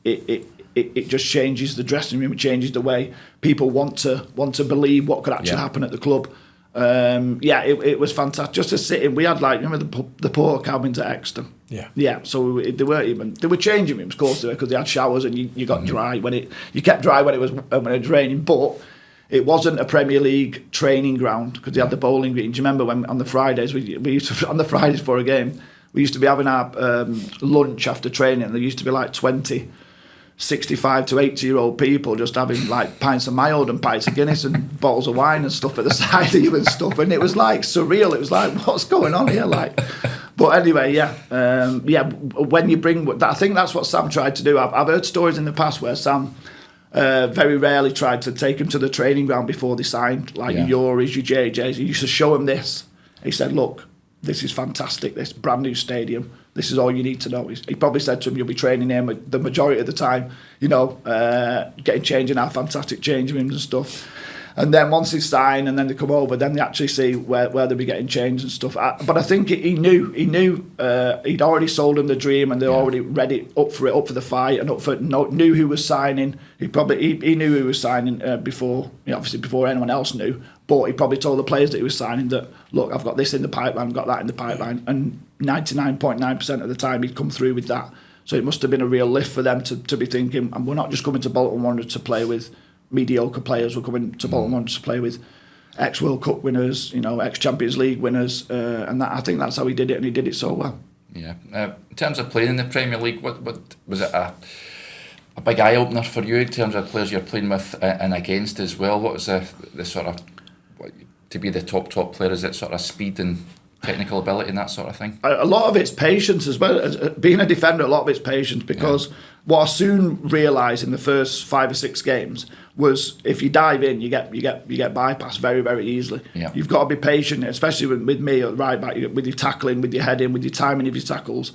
it just changes the dressing room. It changes the way people want to believe what could actually happen at the club. It was fantastic. Just to sit in, we had like, remember the porter cabins at Exton? Yeah. So they were changing rooms, of course, because they had showers and you got dry you kept dry when it was raining, but it wasn't a Premier League training ground because they had the bowling green. Do you remember when on the Fridays we used to, on the Fridays for a game, we used to be having our lunch after training, and there used to be like 20 65 to 80-year-old people just having like pints of mild and pints of Guinness and bottles of wine and stuff at the side of you and stuff, and it was like surreal. It was like, what's going on here? Like, but anyway, when you bring that, I think that's what Sam tried to do. I've heard stories in the past where Sam very rarely tried to take him to the training ground before they signed, like your JJs. He used to show him this. He said, look, this is fantastic, this brand new stadium. This is all you need to know. He probably said to him, you'll be training here the majority of the time, getting changed in our fantastic changing rooms and stuff. And then once they sign and then they come over, then they actually see where they'll be getting changed and stuff. But I think he knew he'd already sold him the dream, and they're already ready up for the fight, and knew who was signing. He knew who was signing before anyone else knew. But he probably told the players that he was signing that, look, I've got this in the pipeline, I've got that in the pipeline, and 99.9% of the time he'd come through with that. So it must have been a real lift for them to be thinking, and we're not just coming to Bolton Wanderers to play with mediocre players, we're coming to Bolton Wanderers to play with ex-World Cup winners, ex-Champions League winners, and that, I think that's how he did it, and he did it so well. Yeah. In terms of playing in the Premier League, what was it a big eye-opener for you in terms of players you're playing with and against as well? What was the sort of, to be the top player, is it sort of speed and technical ability and that sort of thing? A lot of it's patience as well. Being a defender, a lot of it's patience, because what I soon realised in the first 5 or 6 games was if you dive in, you get bypassed very, very easily. Yeah. You've got to be patient, especially with me at right back, with your tackling, with your heading, with your timing of your tackles.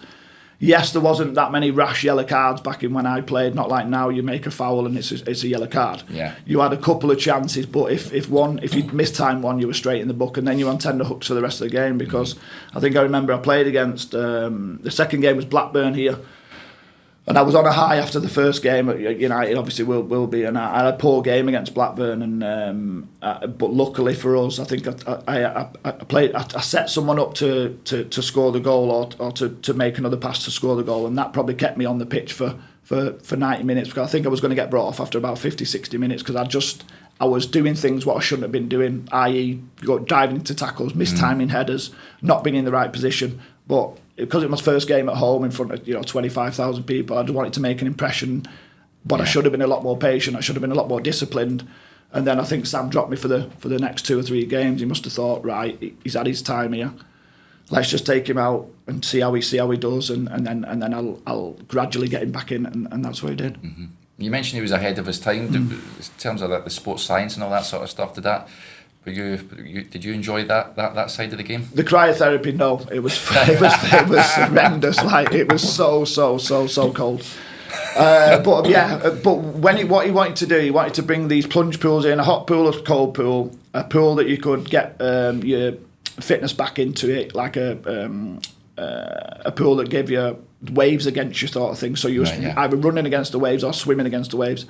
Yes, there wasn't that many rash yellow cards back in when I played. Not like now, you make a foul and it's a yellow card. Yeah. You had a couple of chances, but if you mistime one, you were straight in the book, and then you were on tender hooks for the rest of the game. Because I think I remember I played against the second game was Blackburn here, and I was on a high after the first game. United obviously will be, and I had a poor game against Blackburn, and but luckily for us, I think I set someone up to score the goal or to make another pass to score the goal, and that probably kept me on the pitch for 90 minutes, because I think I was going to get brought off after about 50-60 minutes, because I was doing things what I shouldn't have been doing, i.e. diving into tackles, mistiming headers, not being in the right position. But because it was my first game at home in front of 25,000 people, I just wanted to make an impression. But I should have been a lot more patient. I should have been a lot more disciplined. And then I think Sam dropped me for the next 2 or 3 games. He must have thought, right, he's had his time here. Let's just take him out and see how he does, and then I'll gradually get him back in, and that's what he did. You mentioned he was ahead of his time in terms of the sports science and all that sort of stuff. Did that Did you enjoy that side of the game? The cryotherapy, no, it was horrendous. Like, it was so cold. But what he wanted to do, he wanted to bring these plunge pools in, a hot pool, a cold pool, a pool that you could get your fitness back into it, like a pool that gave you waves against you, sort of thing. So you were either running against the waves or swimming against the waves.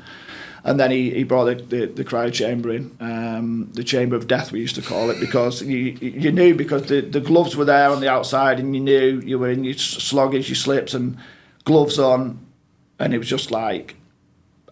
And then he brought the cryo chamber in, the chamber of death we used to call it, because you knew, because the gloves were there on the outside, and you knew you were in your sloggies, your slips and gloves on, and it was just like,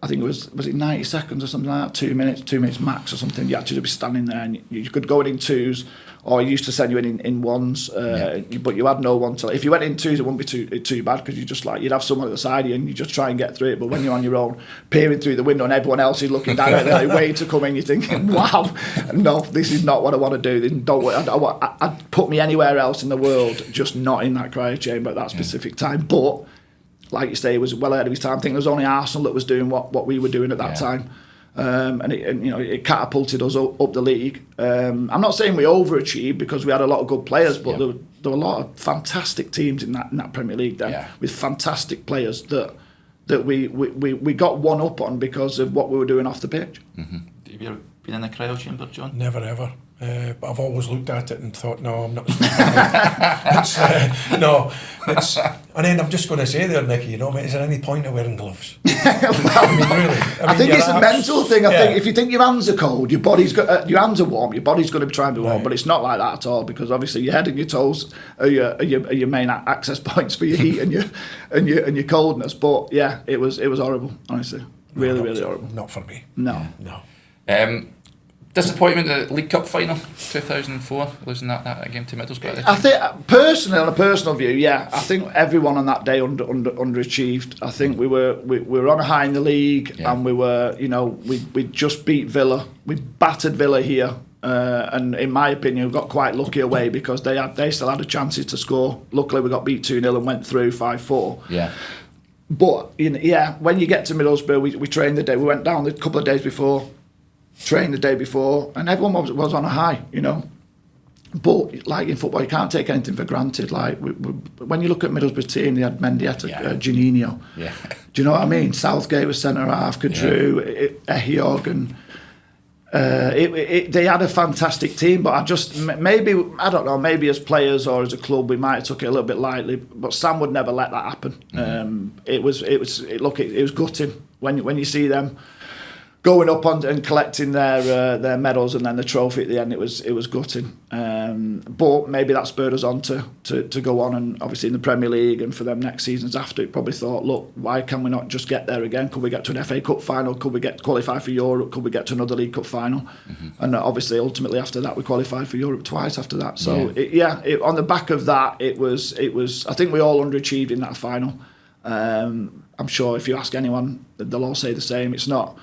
I think it was it 90 seconds or something like that, 2 minutes max or something. You had to be standing there, and you could go in twos, or he used to send you in ones, but you had no one to. If you went in twos, it wouldn't be too bad, because you just you'd have someone at the side of you and you just try and get through it. But when you're on your own, peering through the window and everyone else is looking down at the way to come in, you're thinking, wow, no, this is not what I want to do. I'd put me anywhere else in the world, just not in that cryo chamber at that specific time. But like you say, it was well ahead of his time. I think there was only Arsenal that was doing what we were doing at that time. And it catapulted us up the league. I'm not saying we overachieved, because we had a lot of good players, but there were a lot of fantastic teams in that Premier League then, with fantastic players that we got one up on because of what we were doing off the pitch. Mm-hmm. Have you ever been in a cryo chamber, John? Never ever. But I've always looked at it and thought, no, I'm not. And then I'm just going to say there, Nicky, mate, is there any point of wearing gloves? Really. I think it's a mental thing. I think if you think your hands are cold, your hands are warm, your body's going to try and be warm, but it's not like that at all, because obviously your head and your toes are your main access points for your heat and your coldness. But yeah, it was horrible, honestly. Really horrible. Not for me. No. Disappointment at the League Cup final 2004, losing that game to Middlesbrough. I think personally, on a personal view, I think everyone on that day underachieved. I think we were on a high in the league, and we were, we just beat Villa. We battered Villa here, and in my opinion, we got quite lucky away, because they still had a chances to score. Luckily, we got beat 2-0 and went through 5-4. Yeah. But when you get to Middlesbrough, we trained the day. We went down a couple of days before. Trained the day before, and everyone was on a high, But like in football, you can't take anything for granted. Like when you look at Middlesbrough's team, they had Mendieta, Juninho. Yeah. Do you know what I mean? Southgate was centre half, Kadru, Ehiog, and they had a fantastic team. But I don't know, maybe as players or as a club, we might have took it a little bit lightly. But Sam would never let that happen. Mm-hmm. It was gutting when you see them going up and collecting their medals and then the trophy at the end. It was gutting, but maybe that spurred us on to go on, and obviously in the Premier League and for them next seasons after, it probably thought, look, why can we not just get there again? Could we get to an FA Cup final? Could we get qualified for Europe? Could we get to another League Cup final? Mm-hmm. And obviously ultimately after that we qualified for Europe twice after that. So on the back of that, it was I think we all underachieved in that final. I'm sure if you ask anyone, they'll all say the same. It's not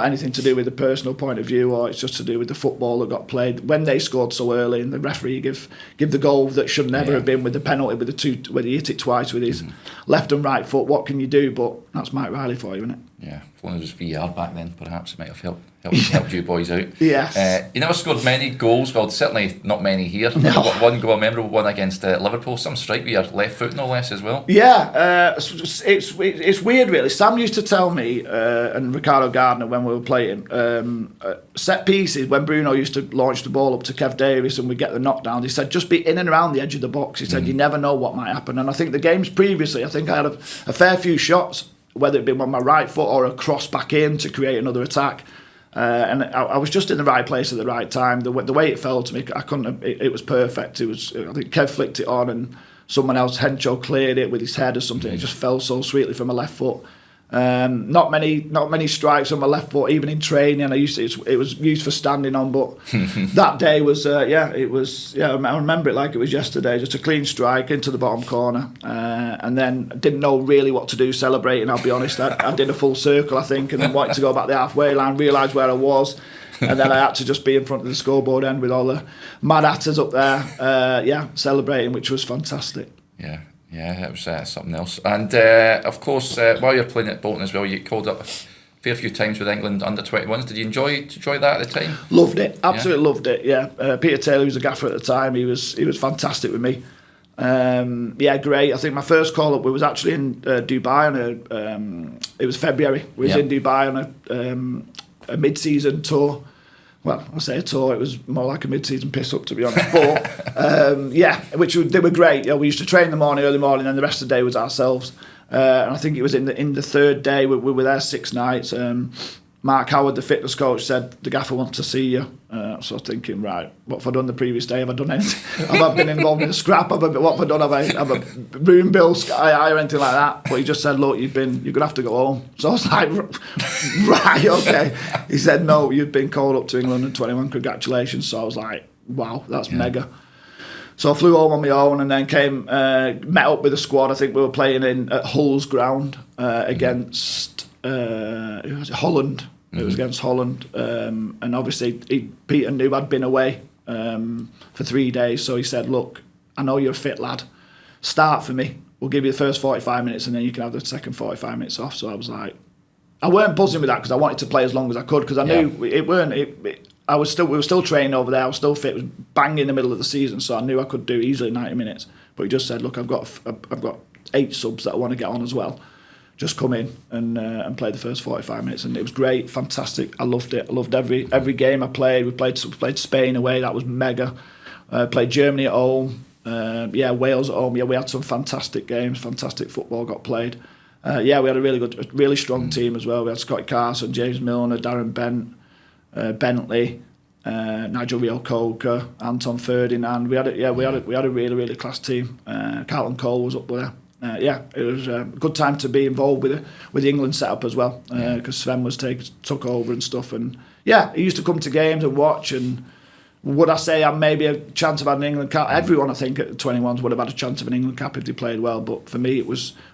anything to do with the personal point of view, or it's just to do with the football that got played. When they scored so early and the referee give the goal that should never have been, with the penalty, with the two, where he hit it twice with his left and right foot, what can you do? But that's Mike Riley for you, isn't it? Yeah, if only there was VR back then, perhaps it might have helped you boys out. Yes. You never scored many goals, well, certainly not many here. No. One goal, a memorable one against Liverpool, some strike with your left foot no less as well. Yeah, it's weird really. Sam used to tell me, and Ricardo Gardner when we were playing, set pieces, when Bruno used to launch the ball up to Kev Davis and we get the knockdown, he said just be in and around the edge of the box. He said you never know what might happen. And I think the games previously, I think I had a fair few shots, whether it be on my right foot or a cross back in to create another attack. And I was just in the right place at the right time. The way it fell to me, I couldn't. It was perfect. I think Kev flicked it on, and someone else, Hencho, cleared it with his head or something. It just fell so sweetly from my left foot. Not many strikes on my left foot, even in training. It was used for standing on, but that day was I remember it like it was yesterday. Just a clean strike into the bottom corner, and then didn't know really what to do celebrating. I'll be honest, I did a full circle, I think, and then wanted to go back the halfway line, realised where I was, and then I had to just be in front of the scoreboard end with all the Mad Hatters up there, celebrating, which was fantastic. Yeah, it was something else. And of course, while you're playing at Bolton as well, you called up fair few times with England under 21s. Did you enjoy that at the time? Loved it, absolutely loved it. Yeah, Peter Taylor, who was a gaffer at the time, he was fantastic with me. Yeah, great. I think my first call up, we was actually in Dubai on it was February. We was in Dubai on a mid-season tour. Well, I say a tour, it was more like a mid-season piss-up, to be honest. But, they were great. We used to train in the morning, early morning, and the rest of the day was ourselves. And I think it was in the third day, we were there 6 nights. Mark Howard, the fitness coach, said, the gaffer wants to see you. So I was thinking, right, what have I done the previous day? Have I done anything? Have I been involved in a scrap? What have I done? Have I room bill, sky or anything like that? But he just said, look, you're going to have to go home. So I was like, right, okay. He said, no, you've been called up to England under 21, congratulations. So I was like, wow, that's mega. So I flew home on my own and then met up with the squad. I think we were playing at Hull's ground against Holland. It was against Holland, and obviously Peter knew I'd been away for 3 days, so he said, look, I know you're a fit lad, start for me, we'll give you the first 45 minutes and then you can have the second 45 minutes off. So I was like, I weren't buzzing with that because I wanted to play as long as I could, because I knew we were still training over there, I was still fit, it was bang in the middle of the season, so I knew I could do easily 90 minutes. But he just said, look, I've got 8 subs that I want to get on as well. Just come in and play the first 45 minutes, and it was great, fantastic. I loved it. I loved every game I played. We played Spain away, that was mega. Played Germany at home. Wales at home. Yeah, we had some fantastic games. Fantastic football got played. We had a really strong team as well. We had Scotty Carson, James Milner, Darren Bent, Bentley, Nigel Reo-Coker, Anton Ferdinand. We had a really, really class team. Carlton Cole was up there. It was a good time to be involved with the England setup as well, because Sven took over and stuff, and he used to come to games and watch. And would I say I maybe a chance of having an England cap? Everyone, I think, at the 21s would have had a chance of an England cap if they played well, but for me it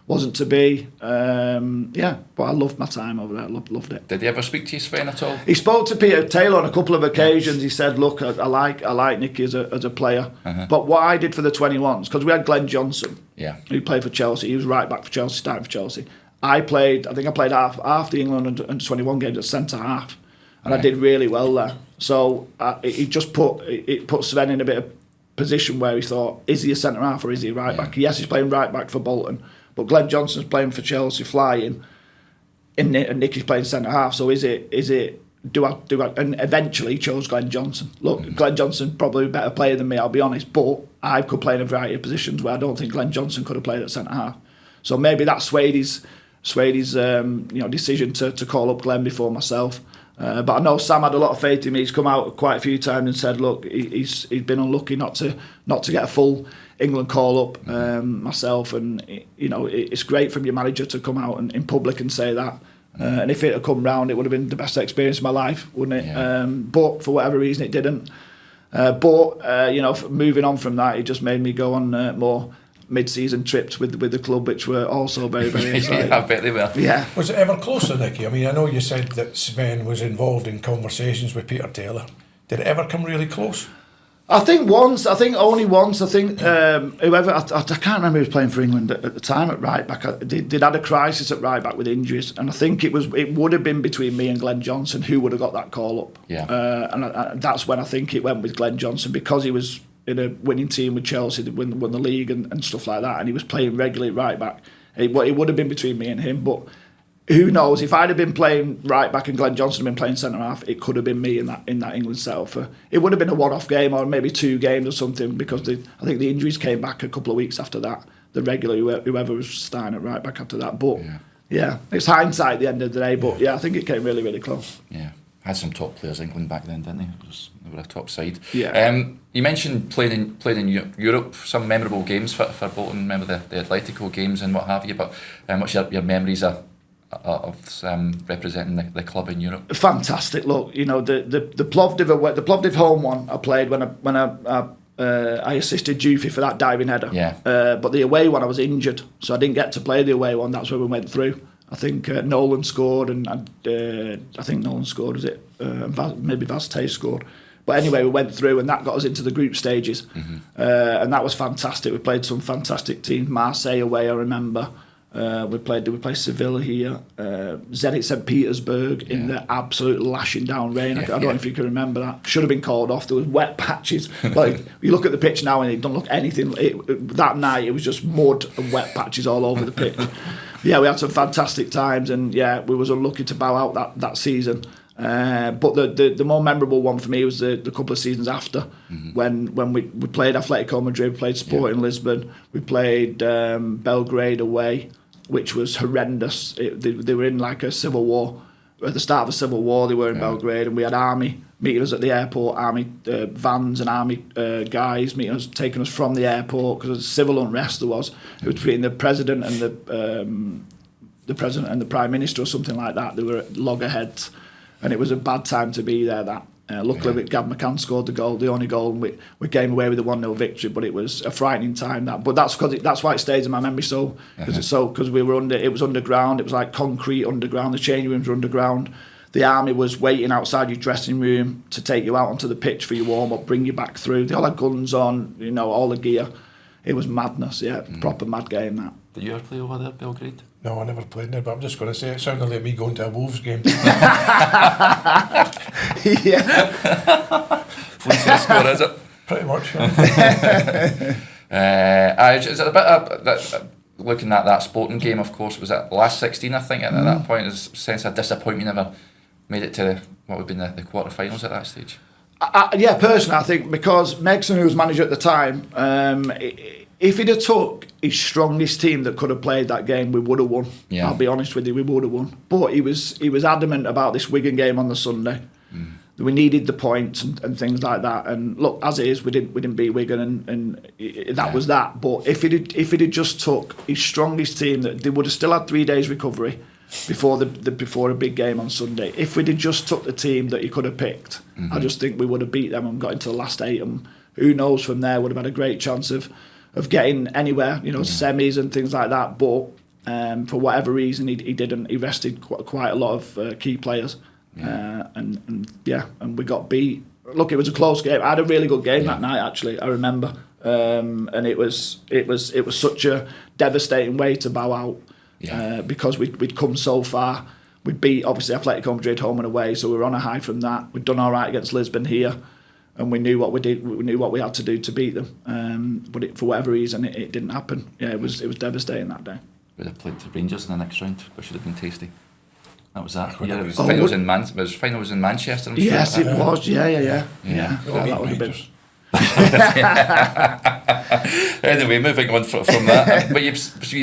wasn't to be. But I loved my time over there. Loved it. Did he ever speak to you, Sven, at all? He spoke to Peter Taylor on a couple of occasions. He said, look, I like Nicky as a player, but what I did for the 21s, because we had Glenn Johnson, who played for Chelsea. He was right back for Chelsea, starting for Chelsea. I played half the England under 21 games at centre half, and I did really well there. So it just put Sven in a bit of position where he thought, is he a centre half or is he a right back? Yes, he's playing right back for Bolton, but Glenn Johnson's playing for Chelsea, flying, and Nicky's playing centre half. So is it? Do I? And eventually he chose Glenn Johnson. Look, Glenn Johnson probably a better player than me, I'll be honest, but I could play in a variety of positions where I don't think Glenn Johnson could have played at centre half. So maybe that swayed his decision to call up Glenn before myself. But I know Sam had a lot of faith in me. He's come out quite a few times and said, look, he's been unlucky not to get a full England call up myself, and it's great from your manager to come out and in public and say that. And if it had come round, it would have been the best experience of my life, wouldn't it? But for whatever reason, it didn't. Moving on from that, it just made me go on more mid-season trips with the club, which were also very, very exciting. I bet they were. Yeah. Was it ever close to Nicky? I mean, I know you said that Sven was involved in conversations with Peter Taylor. Did it ever come really close? I think only once. I think whoever, I can't remember who was playing for England at the time at right back. They'd had a crisis at right back with injuries, and I think it would have been between me and Glenn Johnson who would have got that call up. And that's when I think it went with Glenn Johnson, because he was in a winning team with Chelsea, that won the league and stuff like that, and he was playing regularly right back. It would have been between me and him, but who knows? If I'd have been playing right back and Glenn Johnson had been playing centre half, it could have been me in that England setup. It would have been a one-off game or maybe 2 games or something, because I think the injuries came back a couple of weeks after that. The regular whoever was starting at right back after that, but it's hindsight at the end of the day. But I think it came really, really close. Yeah. Had some top players England back then, didn't they? They were a top side. Yeah. You mentioned playing in Europe, some memorable games for Bolton. Remember the Atletico games and what have you. But what's your memories of representing the club in Europe? Fantastic. Look, the Plovdiv home one I played when I assisted Jufi for that diving header. Yeah. But the away one I was injured, so I didn't get to play the away one. That's where we went through. I think Nolan scored, and I think Nolan scored, was it? Maybe Vazte scored. But anyway, we went through, and that got us into the group stages. And that was fantastic. We played some fantastic teams. Marseille away, I remember. We played Sevilla here, Zenit St Petersburg in the absolute lashing down rain. I don't know if you can remember that. Should have been called off. There was wet patches. Like you look at the pitch now and it don't look anything. That night it was just mud and wet patches all over the pitch. Yeah, we had some fantastic times, and we was unlucky to bow out that season. But the more memorable one for me was the couple of seasons after, when we played Atletico Madrid, we played Sporting Lisbon, we played Belgrade away, which was horrendous. They were in like a civil war. At the start of a civil war, they were in Belgrade, and we had army meeting us at the airport, army vans and army guys meeting us, taking us from the airport because of civil unrest there was. It was between the president and the president and the prime minister or something like that. They were at loggerheads, and it was a bad time to be there. Luckily, Gav McCann scored the only goal, and we came away with a 1-0 victory. But it was a frightening time. But that's why it stays in my memory. Because we were it was underground. It was like concrete underground. The changing rooms were underground. The army was waiting outside your dressing room to take you out onto the pitch for your warm up, bring you back through. They all had guns on, all the gear. It was madness. Proper mad game that. Did you ever play over there, Belgrade? No, I never played there, but I'm just going to say it sounded like me going to a Wolves game. Police score, is it? Pretty much. Is it a bit of looking at that Sporting game? Of course, was it last 16? I think at that point, there's a sense of disappointment. Never made it to what would have been the quarterfinals at that stage. Personally, I think because Megson, who was manager at the time, if he'd have took his strongest team that could have played that game, we would have won. I'll be honest with you, we would have won. But he was adamant about this Wigan game on the Sunday. We needed the points and things like that. And look, as it is, we didn't beat Wigan, and that was that. But if he'd just took his strongest team, that they would have still had 3 days recovery before before a big game on Sunday. If we'd have just took the team that he could have picked, I just think we would have beat them and got into the last 8. And who knows from there, would have had a great chance of getting anywhere, semis and things like that. But for whatever reason, he didn't. He rested quite a lot of key players, and we got beat. Look, it was a close game. I had a really good game that night. Actually, I remember, and it was such a devastating way to bow out because we'd come so far. We beat obviously Atletico Madrid home and away, so we were on a high from that. We'd done all right against Lisbon here. And we knew what we did. We knew what we had to do to beat them. But for whatever reason, it didn't happen. It was devastating that day. We'd have played the Rangers in the next round, which should have been tasty. That was that. Yeah, it was finals in final was in Manchester. I'm yes, sure. It was. Yeah. That would have been. Anyway, moving on from that. But you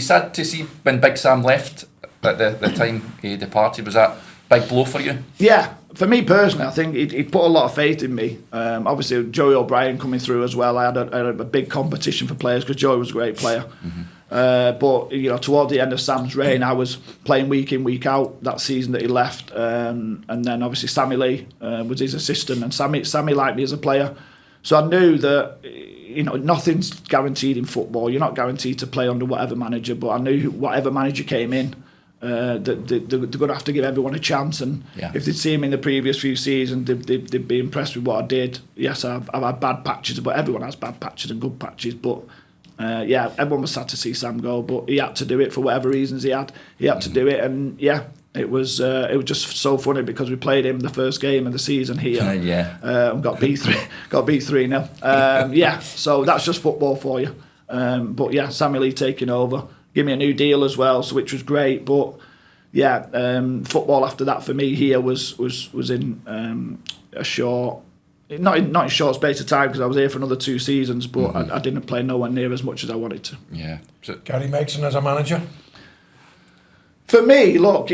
sad to see when Big Sam left at the time he departed. Was that a big blow for you? Yeah. For me personally, I think he put a lot of faith in me. Obviously, Joey O'Brien coming through as well. I had a big competition for players because Joey was a great player. But toward the end of Sam's reign, I was playing week in, week out that season that he left. And then obviously Sammy Lee was his assistant, and Sammy liked me as a player. So I knew that nothing's guaranteed in football. You're not guaranteed to play under whatever manager. But I knew whatever manager came in, they're going to have to give everyone a chance, and if they'd seen me in the previous few seasons, they'd be impressed with what I did. Yes, I've had bad patches, but everyone has bad patches and good patches. But everyone was sad to see Sam go, but he had to do it for whatever reasons he had to do it, and it was just so funny because we played him the first game of the season here, and got beat 3-0. So that's just football for you. But Samuel Lee taking over. Give me a new deal as well, so which was great. But football after that for me here was in a short, not in short space of time because I was here for another 2 seasons, but I didn't play nowhere near as much as I wanted to. Yeah. Gary Megson as a manager. For me, look,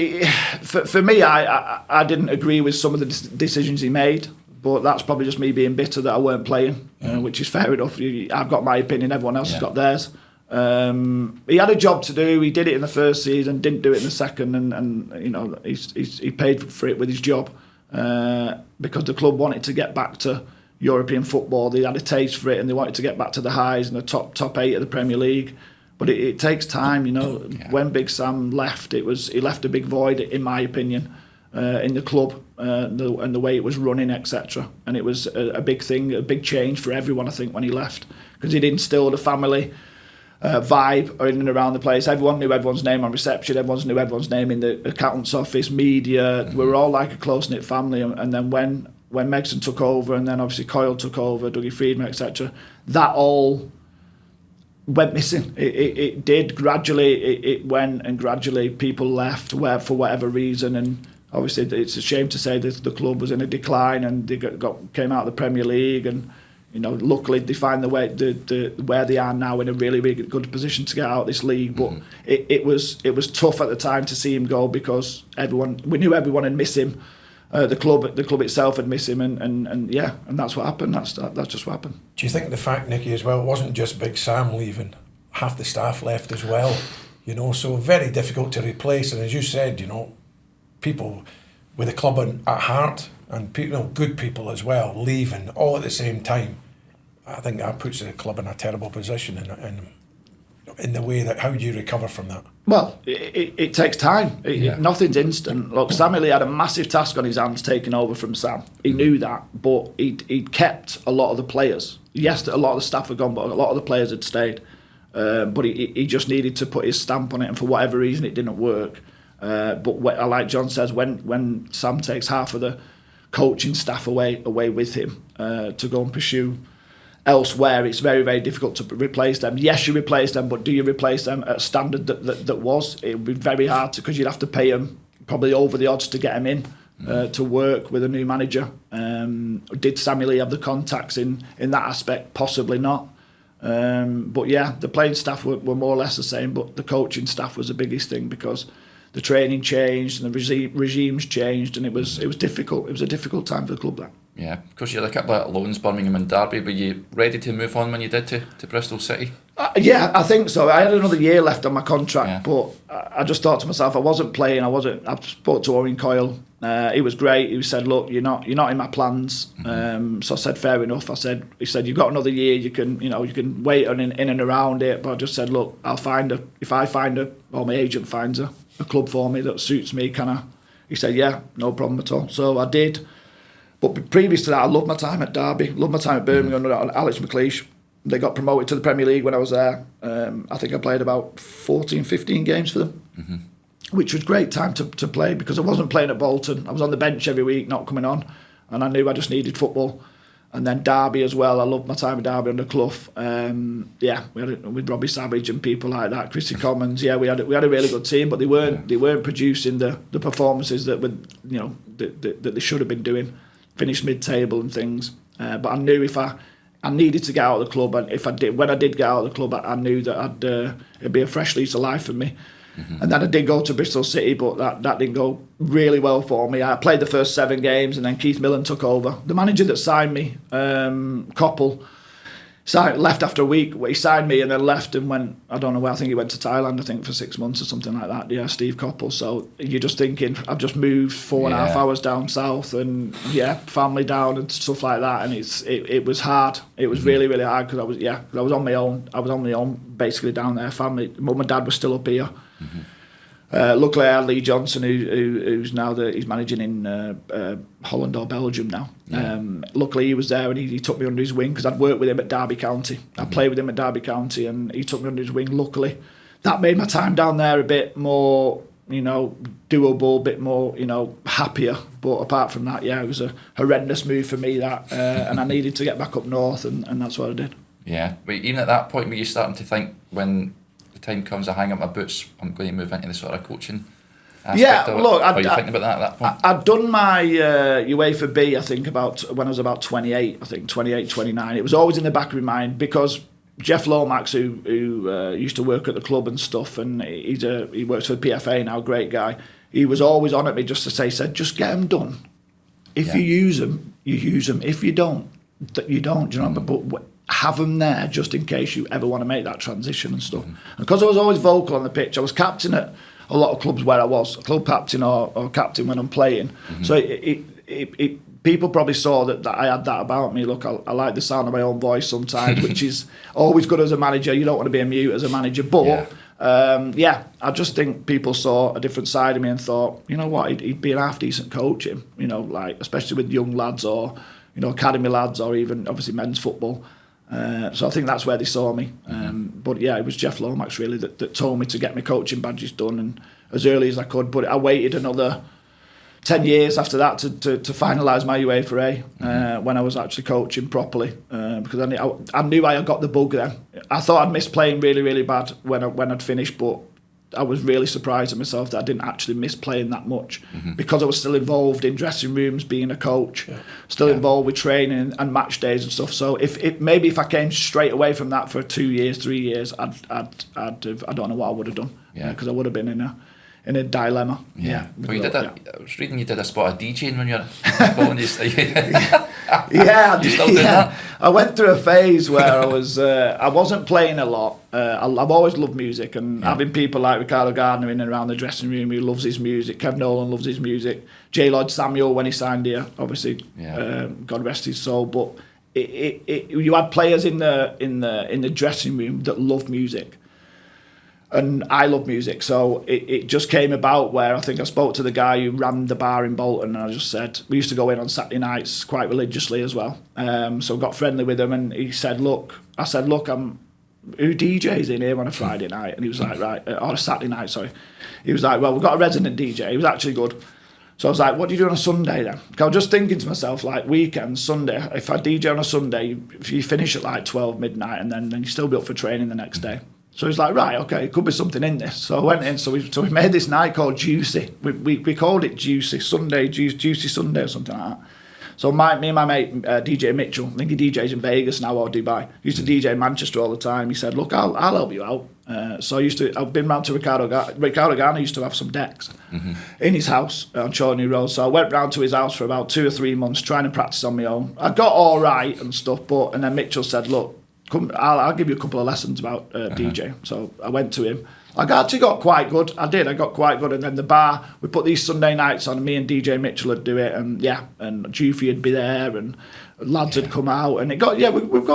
for me, I didn't agree with some of the decisions he made. But that's probably just me being bitter that I weren't playing, which is fair enough. I've got my opinion, everyone else has got theirs. He had a job to do. He did it in the first season, didn't do it in the second, and he paid for it with his job because the club wanted to get back to European football. They had a taste for it, and they wanted to get back to the highs and the top 8 of the Premier League. But it takes time, When Big Sam left, he left a big void, in my opinion, in the club and the way it was running, etc. And it was a big thing, a big change for everyone, I think, when he left, because he'd instilled a family vibe in and around the place. Everyone knew everyone's name on reception. Everyone knew everyone's name in the accountant's office, media. We were all like a close-knit family. And then when Megson took over, and then obviously Coyle took over, Dougie Freedman, etc., that all went missing. It did gradually. It went, and gradually people left for whatever reason. And obviously it's a shame to say that the club was in a decline, and they came out of the Premier League, and luckily they find the way where they are now in a really, really good position to get out of this league. But it was tough at the time to see him go, because we knew everyone had missed him. The club itself had missed him, and that's what happened. That's just what happened. Do you think the fact, Nicky, as well, it wasn't just Big Sam leaving, half the staff left as well, so very difficult to replace. And as you said, people with the club at heart, and people, good people as well, leaving all at the same time. I think that puts the club in a terrible position in the way that, how do you recover from that? Well, it takes time. Nothing's instant. Look, Sammy Lee had a massive task on his hands taking over from Sam. He knew that, but he'd kept a lot of the players. Yes, a lot of the staff had gone, but a lot of the players had stayed. But he just needed to put his stamp on it, and for whatever reason it didn't work. But like John says, when Sam takes half of the coaching staff away with him to go and pursue elsewhere, it's very, very difficult to replace them. Yes, you replace them, but do you replace them at a standard that was? It would be very hard because you'd have to pay them probably over the odds to get them in to work with a new manager. Did Sammy Lee have the contacts in that aspect? Possibly not. But yeah, the playing staff were more or less the same, but the coaching staff was the biggest thing, because the training changed and the regimes changed, and it was difficult. It was a difficult time for the club then. Yeah, because you had a couple of loans, Birmingham and Derby. Were you ready to move on when you did to Bristol City? Yeah, I think so. I had another year left on my contract, but I just thought to myself, I wasn't playing. I spoke to Owen Coyle. He was great. He said, "Look, you're not in my plans." So I said, "Fair enough." He said, "You've got another year. You can wait on in and around it." But I just said, "Look, I'll find her. If I find her, or my agent finds her, a club for me that suits me, can I?" He said, "Yeah, no problem at all." So I did. But previous to that, I loved my time at Derby, loved my time at Birmingham under Alex McLeish. They got promoted to the Premier League when I was there. I think I played about 14, 15 games for them, which was great time to play, because I wasn't playing at Bolton. I was on the bench every week, not coming on, and I knew I just needed football. And then Derby as well. I loved my time at Derby under Clough. We had it with Robbie Savage and people like that, Chrissy Commons. Yeah, we had a really good team, but they weren't producing the performances that that they should have been doing. Finished mid-table and things, but I knew if I needed to get out of the club, and when I did get out of the club, I knew that it'd be a fresh lease of life for me. And then I did go to Bristol City, but that didn't go really well for me. I played the first 7 games, and then Keith Millen took over. The manager that signed me, Koppel, left after a week. He signed me and then left and went, I don't know where, I think he went to Thailand, I think, for 6 months or something like that. Yeah, Steve Koppel. So you're just thinking, I've just moved 4.5 hours down south, and family down and stuff like that, and it was hard. It was really, really hard, because I was on my own. I was on my own basically down there. Family, mum and dad was still up here. Luckily I had Lee Johnson, who's now he's managing in Holland or Belgium now. Luckily he was there, and he took me under his wing, because I'd worked with him at Derby County. I played with him at Derby County, and he took me under his wing. Luckily that made my time down there a bit more doable, a bit more happier. But apart from that, it was a horrendous move for me, that and I needed to get back up north, and that's what I did. Yeah, but even at that point, were you starting to think, when the time comes, I hang up my boots, I'm going to move into the sort of coaching aspect of it? Look, were you thinking about that at that point? I'd done my UEFA B, I think, when I was about 28, 29. It was always in the back of my mind, because Jeff Lomax, who used to work at the club and stuff, and he works for the PFA now, great guy, he was always on at me just to say, just get them done. If you use them, you use them. If you don't, you don't. Do you know? But have them there just in case you ever want to make that transition and stuff. And because I was always vocal on the pitch, I was captain at a lot of clubs where I was, club captain or captain when I'm playing. So people probably saw that I had that about me. Look, I like the sound of my own voice sometimes, which is always good as a manager. You don't want to be a mute as a manager, but I just think people saw a different side of me and thought, you know what, he'd be an half decent coach, especially with young lads or academy lads, or even obviously men's football. So I think that's where they saw me. But yeah, it was Jeff Lomax really that told me to get my coaching badges done, and as early as I could. But I waited another 10 years after that to finalise my UEFA A when I was actually coaching properly, because I knew I had got the bug then. I thought I'd missed playing really, really bad when I'd finished, but I was really surprised at myself that I didn't actually miss playing that much, because I was still involved in dressing rooms, being a coach, still involved with training and match days and stuff. So if I came straight away from that for 2 years, 3 years, I don't know what I would have done, because I would have been in a dilemma. Yeah. Well, you did I was reading you did a spot of DJing when you were Bolton. Yeah, you still doing that? I went through a phase where I wasn't playing a lot. I've always loved music, and having people like Ricardo Gardner in and around the dressing room who loves his music. Kev Nolan loves his music. J. Lloyd Samuel when he signed here, obviously, God rest his soul. But you had players in the dressing room that loved music. And I love music, so it just came about where I think I spoke to the guy who ran the bar in Bolton, and I just said, we used to go in on Saturday nights quite religiously as well. So got friendly with him, and he said, I said, who DJs in here on a Friday night? And he was like, right, or a Saturday night, sorry. He was like, well, we've got a resident DJ. He was actually good. So I was like, what do you do on a Sunday then? Because I was just thinking to myself, like, weekend, Sunday, if I DJ on a Sunday, if you finish at like 12 midnight, and then you still be up for training the next day. So he's like, right, okay, it could be something in this. So I went in, so we made this night called Juicy. We called it Juicy Sunday, Juicy Sunday or something like that. So me and my mate, DJ Mitchell, I think he DJs in Vegas now or Dubai. He used to DJ in Manchester all the time. He said, look, I'll help you out. So I've been round to Ricardo Garner used to have some decks in his house on Chorley Road. So I went round to his house for about 2 or 3 months trying to practice on my own. I got all right and stuff, and then Mitchell said, look, come, I'll give you a couple of lessons about DJ. So I went to him. I actually got quite good. I got quite good. And then the bar, we put these Sunday nights on, and me and DJ Mitchell would do it. And and Jufy would be there, and lads had come out. And we've got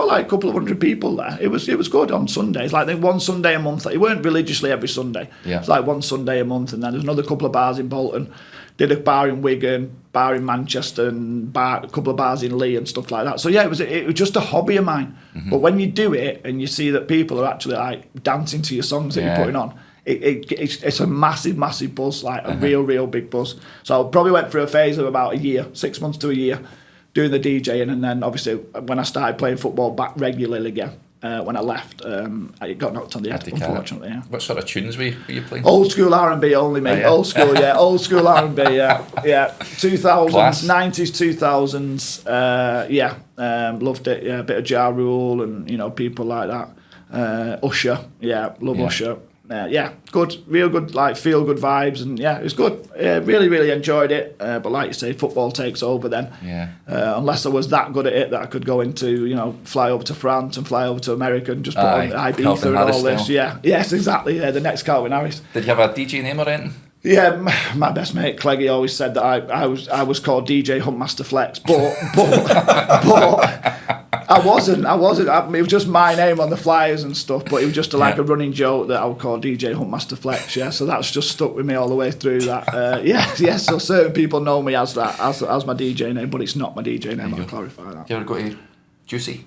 like a couple of hundred people there. It was good on Sundays. Like one Sunday a month. It weren't religiously every Sunday. Yeah. It's like one Sunday a month. And then there's another couple of bars in Bolton. Did a bar in Wigan, bar in Manchester, and a couple of bars in Lee and stuff like that. So it was just a hobby of mine. But when you do it and you see that people are actually like dancing to your songs that you're putting on, it's a massive buzz, like a real big buzz. So I probably went through a phase of about a year, 6 months to a year, doing the DJing, and then obviously when I started playing football back regularly again. When I left, it got knocked on the head, unfortunately. Yeah. What sort of tunes were you playing? Old school R&B only, mate. Old school, old school R&B, yeah. 2000s, Class. 90s, 2000s, loved it. Yeah, a bit of Ja Rule and people like that. Usher, love Usher. Good, real good, like feel good vibes, and it's good. Really enjoyed it. But like you say, football takes over then. Unless I was that good at it that I could go into, fly over to France and fly over to America and just put on Ibiza and all this. Yes, exactly. Yeah, the next Calvin Harris. Did you have a DJ name or anything? Yeah, my best mate Cleggy always said that I was called DJ Huntmaster Flex, but I wasn't. It was just my name on the flyers and stuff, but it was just a running joke that I would call DJ Huntmaster Flex. Yeah, so that's just stuck with me all the way through that. So certain people know me as that, as my DJ name, but it's not my DJ name. I'll clarify that. You ever go to Juicy?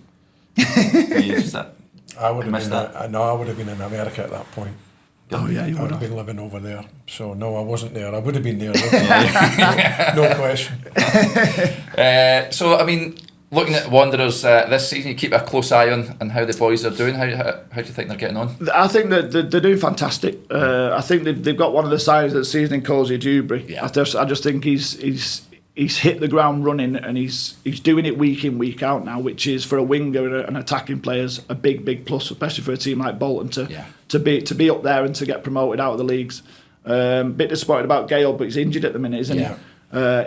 I would have been in America at that point. Oh yeah, you would have been living over there. So no, I wasn't there. I would have been there. No question. So I mean, looking at Wanderers this season, you keep a close eye on how the boys are doing. How do you think they're getting on? I think that they're doing fantastic. I think they've got one of the signings of the season in Cozy Dewberry. Yeah. I just think he's hit the ground running, and he's doing it week in, week out now, which is for a winger and attacking players a big plus, especially for a team like Bolton to be up there and to get promoted out of the leagues. Bit disappointed about Gale, but he's injured at the minute, isn't he?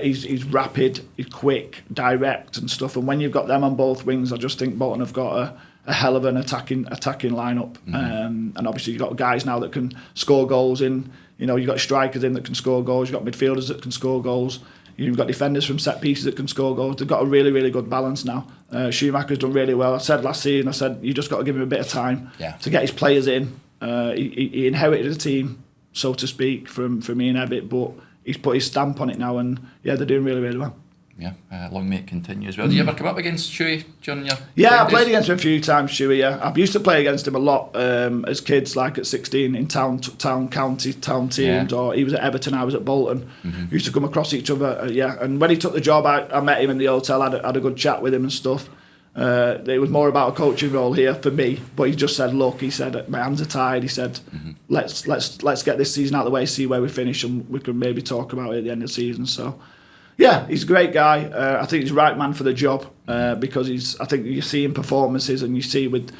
He's rapid, he's quick, direct and stuff. And when you've got them on both wings, I just think Bolton have got a hell of an attacking lineup. And obviously you've got guys now that can score goals in. You've got strikers in that can score goals. You've got midfielders that can score goals. You've got defenders from set pieces that can score goals. They've got a really good balance now. Schumacher's done really well. I said last season, you just got to give him a bit of time to get his players in. He inherited a team, so to speak, from me and Evitt, but he's put his stamp on it now, and they're doing really well. long may it continue as well. Did you ever come up against Chewy during your Yeah, I days? played against him a few times, Chewy, yeah. I used to play against him a lot as kids, like at 16 in town county, town teams, or he was at Everton, I was at Bolton. We used to come across each other, and when he took the job, I met him in the hotel, had a good chat with him and stuff. It was more about a coaching role here for me, but he just said, look, he said, my hands are tied, he said, let's get this season out of the way, see where we finish, and we can maybe talk about it at the end of the season. So yeah, he's a great guy. I think he's the right man for the job because I think you see in performances and you see with,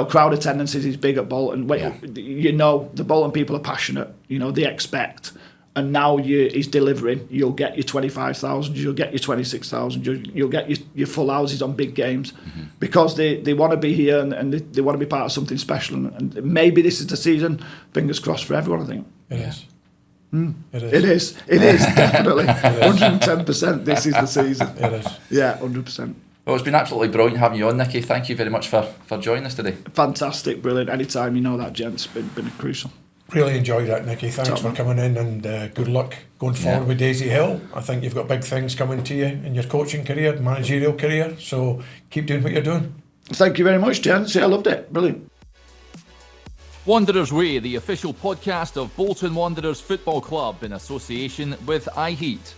crowd attendances, he's big at Bolton. The Bolton people are passionate, they expect. And now he's delivering. You'll get your 25,000, you'll get your 26,000, you'll get your full houses on big games because they want to be here and they want to be part of something special. And maybe this is the season, fingers crossed for everyone, I think. It is. It is, definitely. 110% this is the season. It is. Yeah, 100%. Well, it's been absolutely brilliant having you on, Nicky. Thank you very much for joining us today. Fantastic, brilliant. Anytime, that, gents, been crucial. Really enjoyed that, Nicky. Thanks for coming in and good luck going forward with Daisy Hill. I think you've got big things coming to you in your coaching career, managerial career, so keep doing what you're doing. Thank you very much, gents. Yeah, I loved it. Brilliant. Wanderers Way, the official podcast of Bolton Wanderers Football Club in association with iHeat.